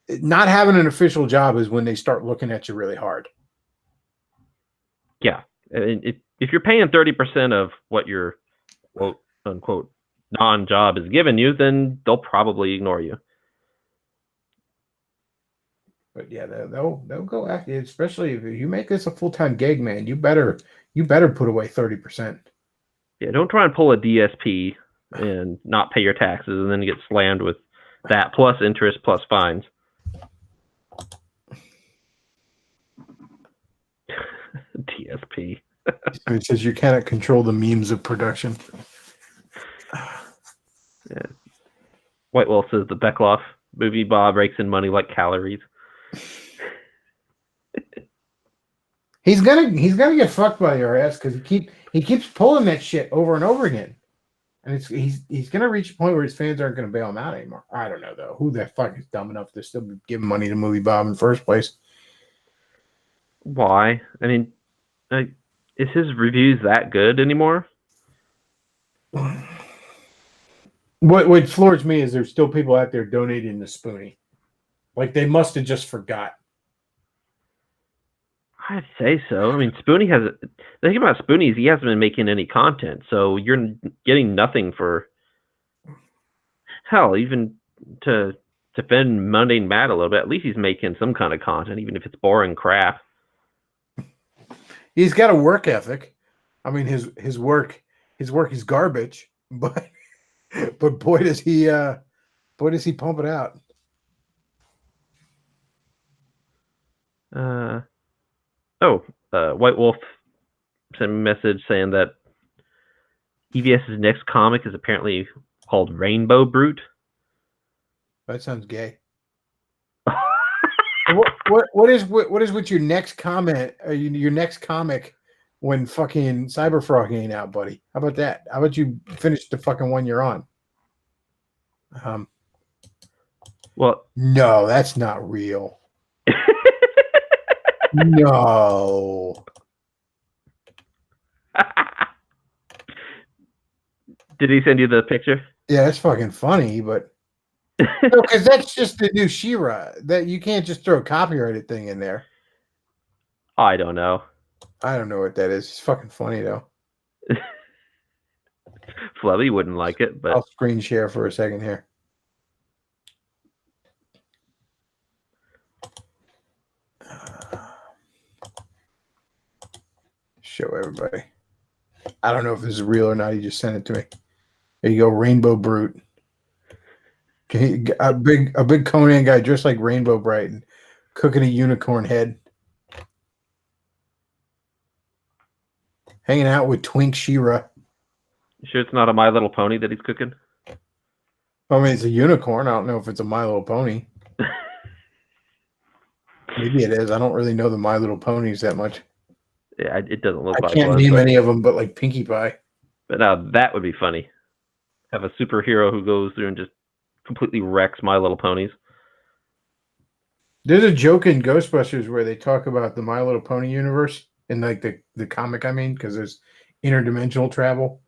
[SPEAKER 1] Not having an official job is when they start looking at you really hard.
[SPEAKER 3] Yeah. If you're paying 30% of what your quote unquote non-job is giving you, then they'll probably ignore you.
[SPEAKER 1] But yeah, they'll go after you, especially if you make this a full-time gig, man. You better put away 30%.
[SPEAKER 3] Yeah, don't try and pull a DSP and not pay your taxes and then get slammed with that plus interest plus fines. DSP.
[SPEAKER 1] It says you cannot control the memes of production.
[SPEAKER 3] Yeah. White Wolf says the Bechtloff movie Bob rakes in money like calories.
[SPEAKER 1] He's gonna get fucked by your ass because he keeps pulling that shit over and over again, and he's gonna reach a point where his fans aren't gonna bail him out anymore. I don't know though. Who the fuck is dumb enough to still give money to Movie Bob in the first place?
[SPEAKER 3] Why? I mean, is his reviews that good anymore?
[SPEAKER 1] What floors me is there's still people out there donating to Spoonie. Like they must have just forgot.
[SPEAKER 3] I'd say so. I mean, Spoonie has. The thing about Spoonie is he hasn't been making any content, so you're getting nothing for. Hell, even to defend Mundane Matt a little bit, at least he's making some kind of content, even if it's boring crap.
[SPEAKER 1] He's got a work ethic. I mean, his work is garbage, but boy does he pump it out.
[SPEAKER 3] White Wolf sent a message saying that EVS's next comic is apparently called Rainbow Brute.
[SPEAKER 1] That sounds gay. What is with your next comment? Your next comic when fucking Cyberfrog ain't out, buddy? How about that? How about you finish the fucking one you're on?
[SPEAKER 3] Well,
[SPEAKER 1] no, that's not real. No.
[SPEAKER 3] Did he send you the picture?
[SPEAKER 1] Yeah, that's fucking funny, but no, because that's just the new She-Ra. That you can't just throw a copyrighted thing in there.
[SPEAKER 3] I don't know.
[SPEAKER 1] I don't know what that is. It's fucking funny though.
[SPEAKER 3] Flubby wouldn't like it, but
[SPEAKER 1] I'll screen share for a second here. Show everybody. I don't know if this is real or not. He just sent it to me. There you go, Rainbow Brute. A big Conan guy dressed like Rainbow Bright, cooking a unicorn head, hanging out with Twink She-Ra.
[SPEAKER 3] You sure it's not a My Little Pony that he's cooking?
[SPEAKER 1] I mean, it's a unicorn. I don't know if it's a My Little Pony. Maybe it is. I don't really know the My Little Ponies that much.
[SPEAKER 3] Yeah, it doesn't look
[SPEAKER 1] I
[SPEAKER 3] like
[SPEAKER 1] can't
[SPEAKER 3] one.
[SPEAKER 1] name any of them, but like Pinkie Pie.
[SPEAKER 3] But now that would be funny. Have a superhero who goes through and just completely wrecks My Little Ponies.
[SPEAKER 1] There's a joke in Ghostbusters where they talk about the My Little Pony universe in like the comic, I mean, because there's interdimensional travel.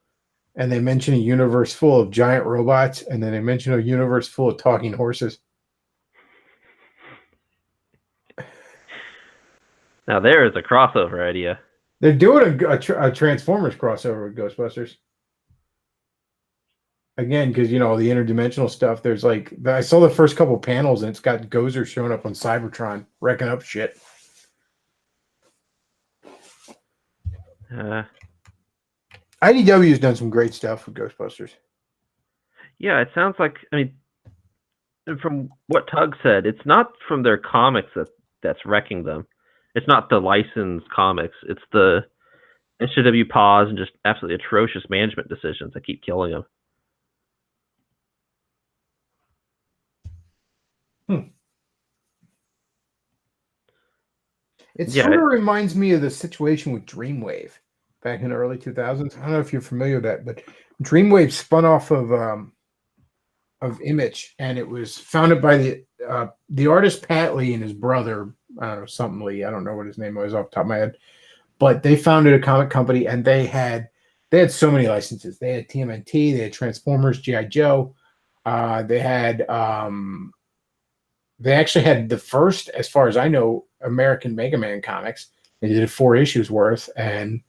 [SPEAKER 1] And they mention a universe full of giant robots, and then they mention a universe full of talking horses.
[SPEAKER 3] Now there is a crossover idea.
[SPEAKER 1] They're doing a Transformers crossover with Ghostbusters. Again, because, you know, the interdimensional stuff, there's like, I saw the first couple panels, and it's got Gozer showing up on Cybertron, wrecking up shit. IDW has done some great stuff with Ghostbusters.
[SPEAKER 3] Yeah, it sounds like, I mean, from what Tug said, it's not from their comics that's wrecking them. It's not the licensed comics. It's the SJW pause and just absolutely atrocious management decisions that keep killing them.
[SPEAKER 1] It sort of reminds me of the situation with Dreamwave back in the early 2000s. I don't know if you're familiar with that, but Dreamwave spun off of Image, and it was founded by the artist Pat Lee and his brother, I don't know, something Lee. I don't know what his name was off the top of my head, but they founded a comic company, and they had so many licenses. They had TMNT, they had Transformers, G.I. Joe, they actually had the first, as far as I know, American Mega Man comics. They did 4 issues worth, and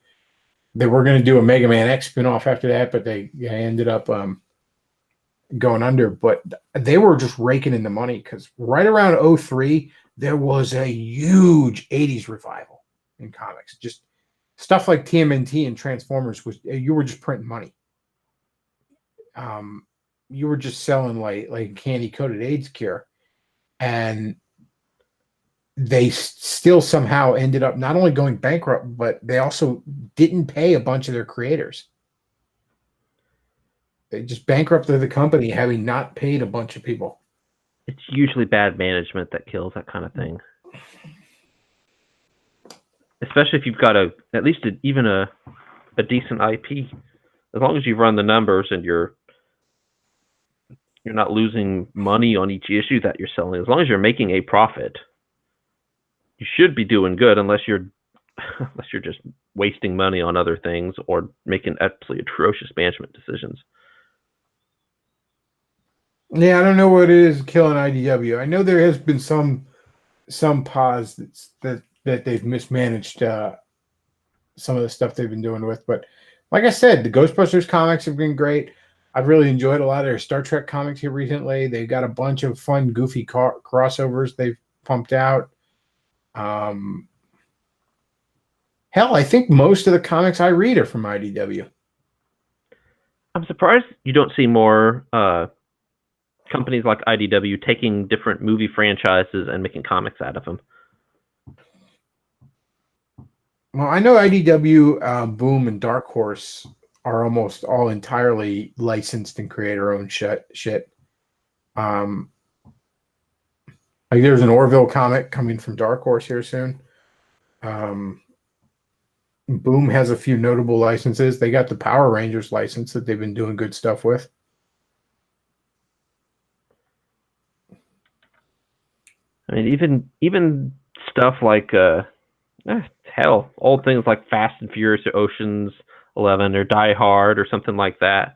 [SPEAKER 1] they were going to do a Mega Man X spinoff after that, but they ended up going under. But they were just raking in the money because right around 2003, there was a huge 80s revival in comics. Just stuff like TMNT and Transformers, you were just printing money. You were just selling like candy-coated AIDS cure. And they still somehow ended up not only going bankrupt, but they also didn't pay a bunch of their creators. They just bankrupted the company, having not paid a bunch of people.
[SPEAKER 3] It's usually bad management that kills that kind of thing. Especially if you've got at least even a decent IP. As long as you run the numbers and you're not losing money on each issue that you're selling. As long as you're making a profit, you should be doing good, unless you're just wasting money on other things or making absolutely atrocious management decisions.
[SPEAKER 1] Yeah, I don't know what it is killing IDW. I know there has been some pause that that they've mismanaged some of the stuff they've been doing with. But like I said, the Ghostbusters comics have been great. I've really enjoyed a lot of their Star Trek comics here recently. They've got a bunch of fun, goofy crossovers they've pumped out. Hell, I think most of the comics I read are from IDW.
[SPEAKER 3] I'm surprised you don't see more companies like IDW taking different movie franchises and making comics out of them.
[SPEAKER 1] Well, I know IDW, Boom, and Dark Horse are almost all entirely licensed and create their own shit. Like there's an Orville comic coming from Dark Horse here soon. Boom has a few notable licenses. They got the Power Rangers license that they've been doing good stuff with.
[SPEAKER 3] I mean, even stuff like hell, old things like Fast and Furious or Ocean's 11 or Die Hard or something like that.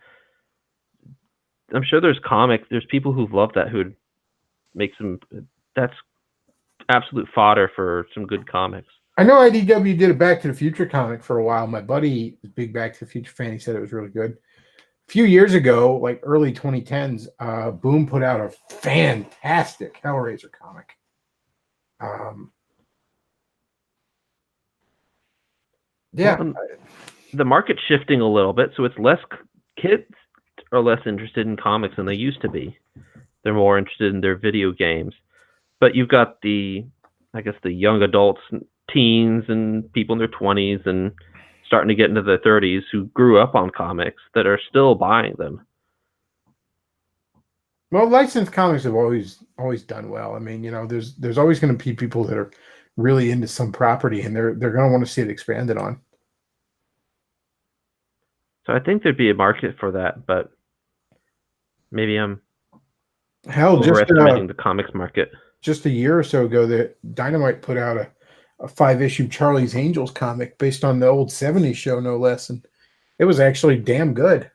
[SPEAKER 3] I'm sure there's people who've loved that who'd make some. That's absolute fodder for some good comics.
[SPEAKER 1] I know IDW did a Back to the Future comic for a while. My buddy was a big Back to the Future fan. He said it was really good. A few years ago, like early 2010s, Boom put out a fantastic Hellraiser comic. Yeah.
[SPEAKER 3] Well, the market's shifting a little bit, so it's less kids are less interested in comics than they used to be. They're more interested in their video games. But you've got the young adults, teens, and people in their 20s and starting to get into their 30s who grew up on comics that are still buying them.
[SPEAKER 1] Well, licensed comics have always done well. I mean, there's always going to be people that are really into some property, and they're going to want to see it expanded on.
[SPEAKER 3] So I think there'd be a market for that, but maybe I'm overestimating the comics market.
[SPEAKER 1] Just a year or so ago, that Dynamite put out a 5-issue Charlie's Angels comic based on the old 70s show, no less, and it was actually damn good.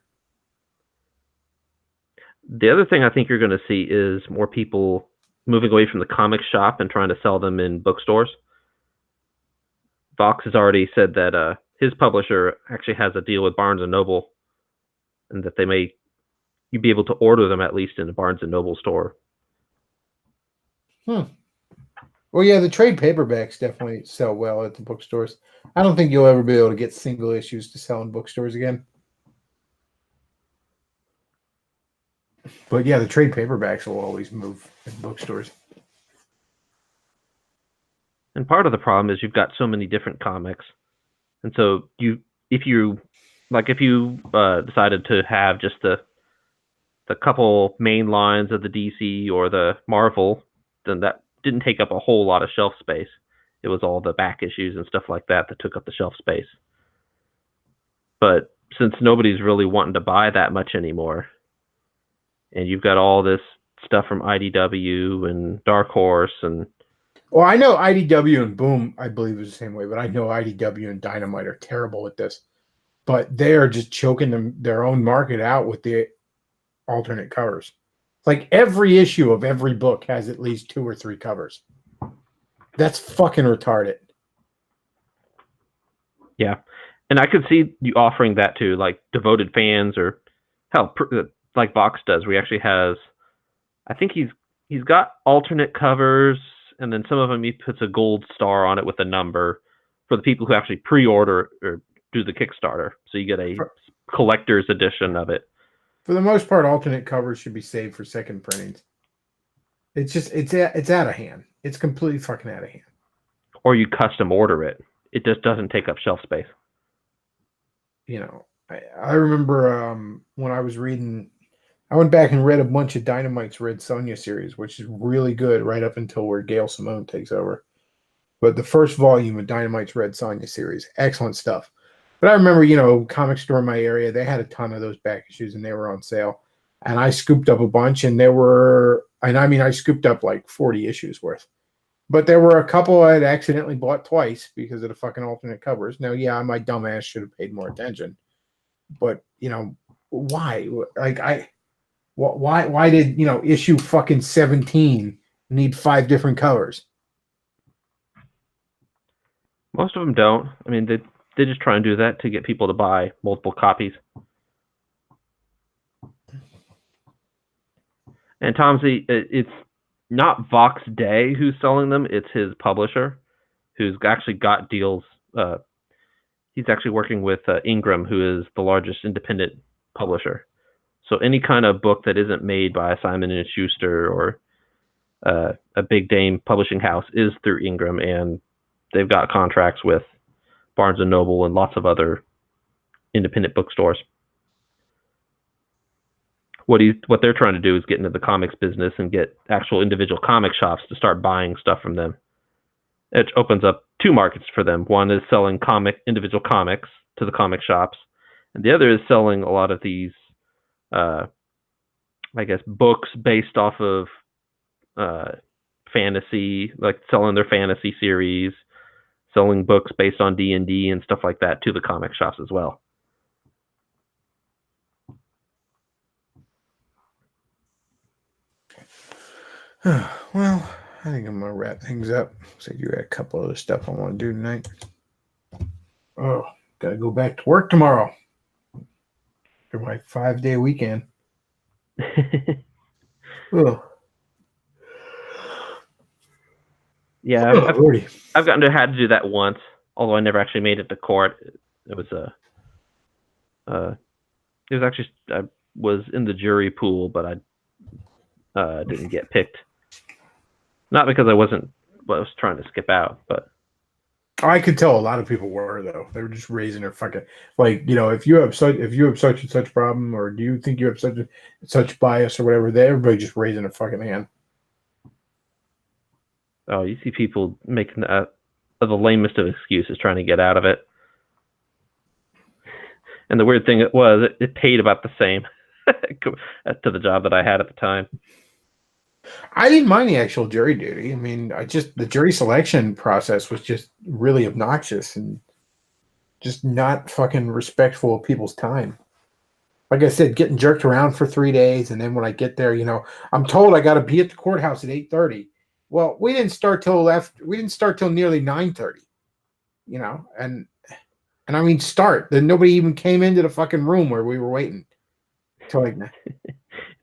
[SPEAKER 3] The other thing I think you're going to see is more people moving away from the comic shop and trying to sell them in bookstores. Vox has already said that his publisher actually has a deal with Barnes & Noble, and that you'd be able to order them at least in a Barnes & Noble store.
[SPEAKER 1] Well, yeah, the trade paperbacks definitely sell well at the bookstores. I don't think you'll ever be able to get single issues to sell in bookstores again. But yeah, the trade paperbacks will always move in bookstores.
[SPEAKER 3] And part of the problem is you've got so many different comics. And so if you decided to have just the couple main lines of the DC or the Marvel, then that didn't take up a whole lot of shelf space. It was all the back issues and stuff like that took up the shelf space. But since nobody's really wanting to buy that much anymore, and you've got all this stuff from IDW and Dark Horse and...
[SPEAKER 1] Well, I know IDW and Boom, I believe, is the same way, but I know IDW and Dynamite are terrible at this. But they are just choking their own market out with the alternate covers. Like every issue of every book has at least 2 or 3 covers. That's fucking retarded.
[SPEAKER 3] Yeah. And I could see you offering that to like devoted fans, or hell, like Vox does, where he actually has, I think he's got alternate covers, and then some of them he puts a gold star on it with a number for the people who actually pre-order or do the Kickstarter. So you get a collector's edition of it.
[SPEAKER 1] For the most part, alternate covers should be saved for second printings. It's out of hand. It's completely fucking out of hand.
[SPEAKER 3] Or you custom order it. It just doesn't take up shelf space.
[SPEAKER 1] I remember when I was reading, I went back and read a bunch of Dynamite's Red Sonja series, which is really good right up until where Gail Simone takes over. But the first volume of Dynamite's Red Sonja series, excellent stuff. But I remember, comic store in my area, they had a ton of those back issues and they were on sale. And I scooped up a bunch, and I scooped up like 40 issues worth. But there were a couple I'd accidentally bought twice because of the fucking alternate covers. Now, yeah, my dumbass should have paid more attention. But, why? Like, why did, issue fucking 17 need 5 different covers?
[SPEAKER 3] Most of them don't. I mean, they just try and do that to get people to buy multiple copies. And Tomsy, it's not Vox Day who's selling them; it's his publisher, who's actually got deals. He's actually working with Ingram, who is the largest independent publisher. So any kind of book that isn't made by Simon and Schuster or a big name publishing house is through Ingram, and they've got contracts with Barnes and Noble and lots of other independent bookstores. What they're trying to do is get into the comics business and get actual individual comic shops to start buying stuff from them. It opens up two markets for them. One is selling individual comics to the comic shops, and the other is selling a lot of these, I guess, books based off of fantasy, like selling their fantasy series, selling books based on D&D and stuff like that to the comic shops as well.
[SPEAKER 1] Well, I think I'm gonna wrap things up. So you had a couple other stuff I want to do tonight. Oh, gotta go back to work tomorrow for my 5-day weekend. Oh.
[SPEAKER 3] Yeah, I've gotten to had to do that once, although I never actually made it to court. It was actually I was in the jury pool, but I didn't get picked. Not because I was trying to skip out, but
[SPEAKER 1] I could tell a lot of people were, though. They were just raising their fucking, like, you know, if you have such and such problem, or do you think you have such bias or whatever, everybody just raising their fucking hand.
[SPEAKER 3] Oh, you see people making the lamest of excuses trying to get out of it. And the weird thing it paid about the same to the job that I had at the time.
[SPEAKER 1] I didn't mind the actual jury duty. I mean, the jury selection process was just really obnoxious and just not fucking respectful of people's time. Like I said, getting jerked around for 3 days, and then when I get there, you know, I'm told I got to be at the courthouse at 8:30. Well, we didn't start till nearly 9:30. You know, and I mean then nobody even came into the fucking room where we were waiting. So like,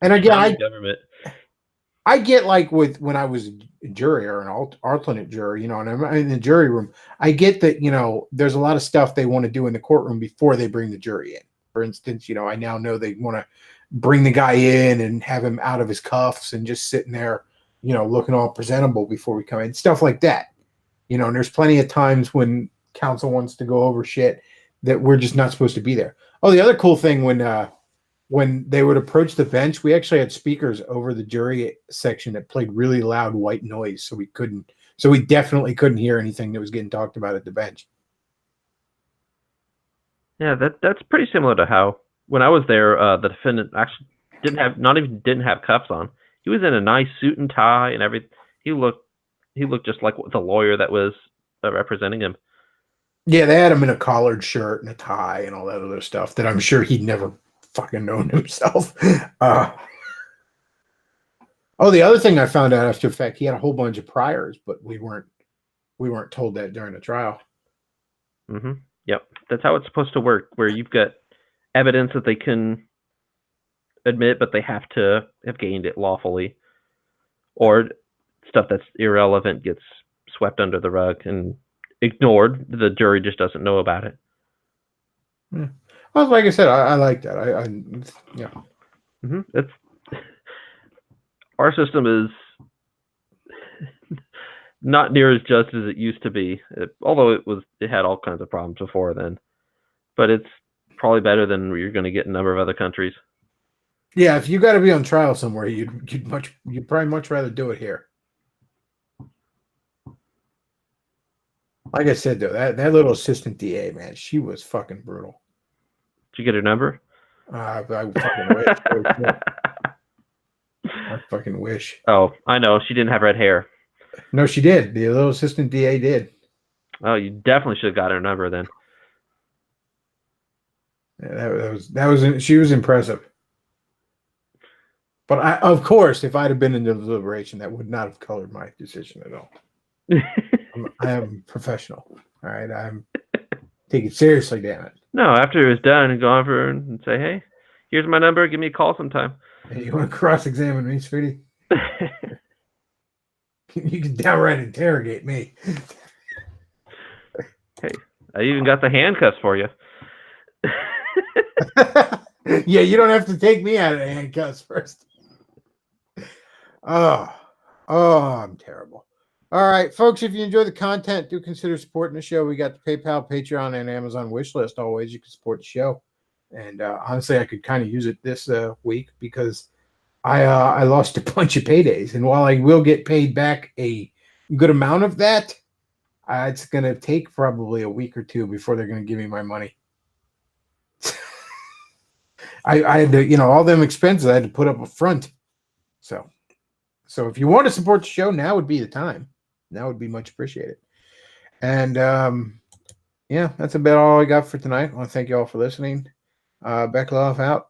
[SPEAKER 1] and again,
[SPEAKER 3] government.
[SPEAKER 1] I get like when I was a jury or an alternate jury, you know, and I'm in the jury room, I get that, you know, there's a lot of stuff they want to do in the courtroom before they bring the jury in. For instance, you know, I now know they want to bring the guy in and have him out of his cuffs and just sitting there, you know, looking all presentable before we come in, stuff like that. You know, and there's plenty of times when counsel wants to go over shit that we're just not supposed to be there. Oh, the other cool thing when they would approach the bench, we actually had speakers over the jury section that played really loud white noise, so we definitely couldn't hear anything that was getting talked about at the bench.
[SPEAKER 3] Yeah, that's pretty similar to how when I was there, the defendant actually didn't have cuffs on. He was in a nice suit and tie and everything. He looked just like the lawyer that was representing him. Yeah,
[SPEAKER 1] they had him in a collared shirt and a tie and all that other stuff that I'm sure he'd never fucking known himself. The other thing I found out after the fact, he had a whole bunch of priors, but we weren't told that during the trial.
[SPEAKER 3] Mm-hmm. Yep, that's how it's supposed to work. Where you've got evidence that they can admit, but they have to have gained it lawfully, or stuff that's irrelevant gets swept under the rug and ignored. The jury just doesn't know about it.
[SPEAKER 1] Yeah. Well, like I said, I like that. Yeah.
[SPEAKER 3] Mm-hmm. Our system is not near as just as it used to be, although it had all kinds of problems before then. But it's probably better than you're going to get in a number of other countries.
[SPEAKER 1] Yeah, if you got to be on trial somewhere, you'd probably much rather do it here. Like I said, though, that little assistant DA, man, she was fucking brutal.
[SPEAKER 3] Did you get her number?
[SPEAKER 1] I fucking wish. I fucking wish.
[SPEAKER 3] Oh, I know. She didn't have red hair.
[SPEAKER 1] No, she did. The little assistant DA did.
[SPEAKER 3] Oh, you definitely should have got her number then.
[SPEAKER 1] Yeah, she was impressive. But of course, if I'd have been in the deliberation, that would not have colored my decision at all. I am professional. All right, I'm take it seriously, damn it.
[SPEAKER 3] No, after it was done, go over and say, hey, here's my number. Give me a call sometime.
[SPEAKER 1] Hey, you want to cross-examine me, sweetie? You can downright interrogate me.
[SPEAKER 3] Hey, I even got the handcuffs for you.
[SPEAKER 1] Yeah, you don't have to take me out of the handcuffs first. Oh, I'm terrible. All right, folks, if you enjoy the content, do consider supporting the show. We got the PayPal, Patreon, and Amazon wish list. Always, you can support the show. And honestly, I could kind of use it this week because I lost a bunch of paydays. And while I will get paid back a good amount of that, it's going to take probably a week or two before they're going to give me my money. I had to, all them expenses I had to put up a front. So if you want to support the show, now would be the time. That would be much appreciated. And yeah, that's about all I got for tonight. I want to thank you all for listening. Bechtloff out.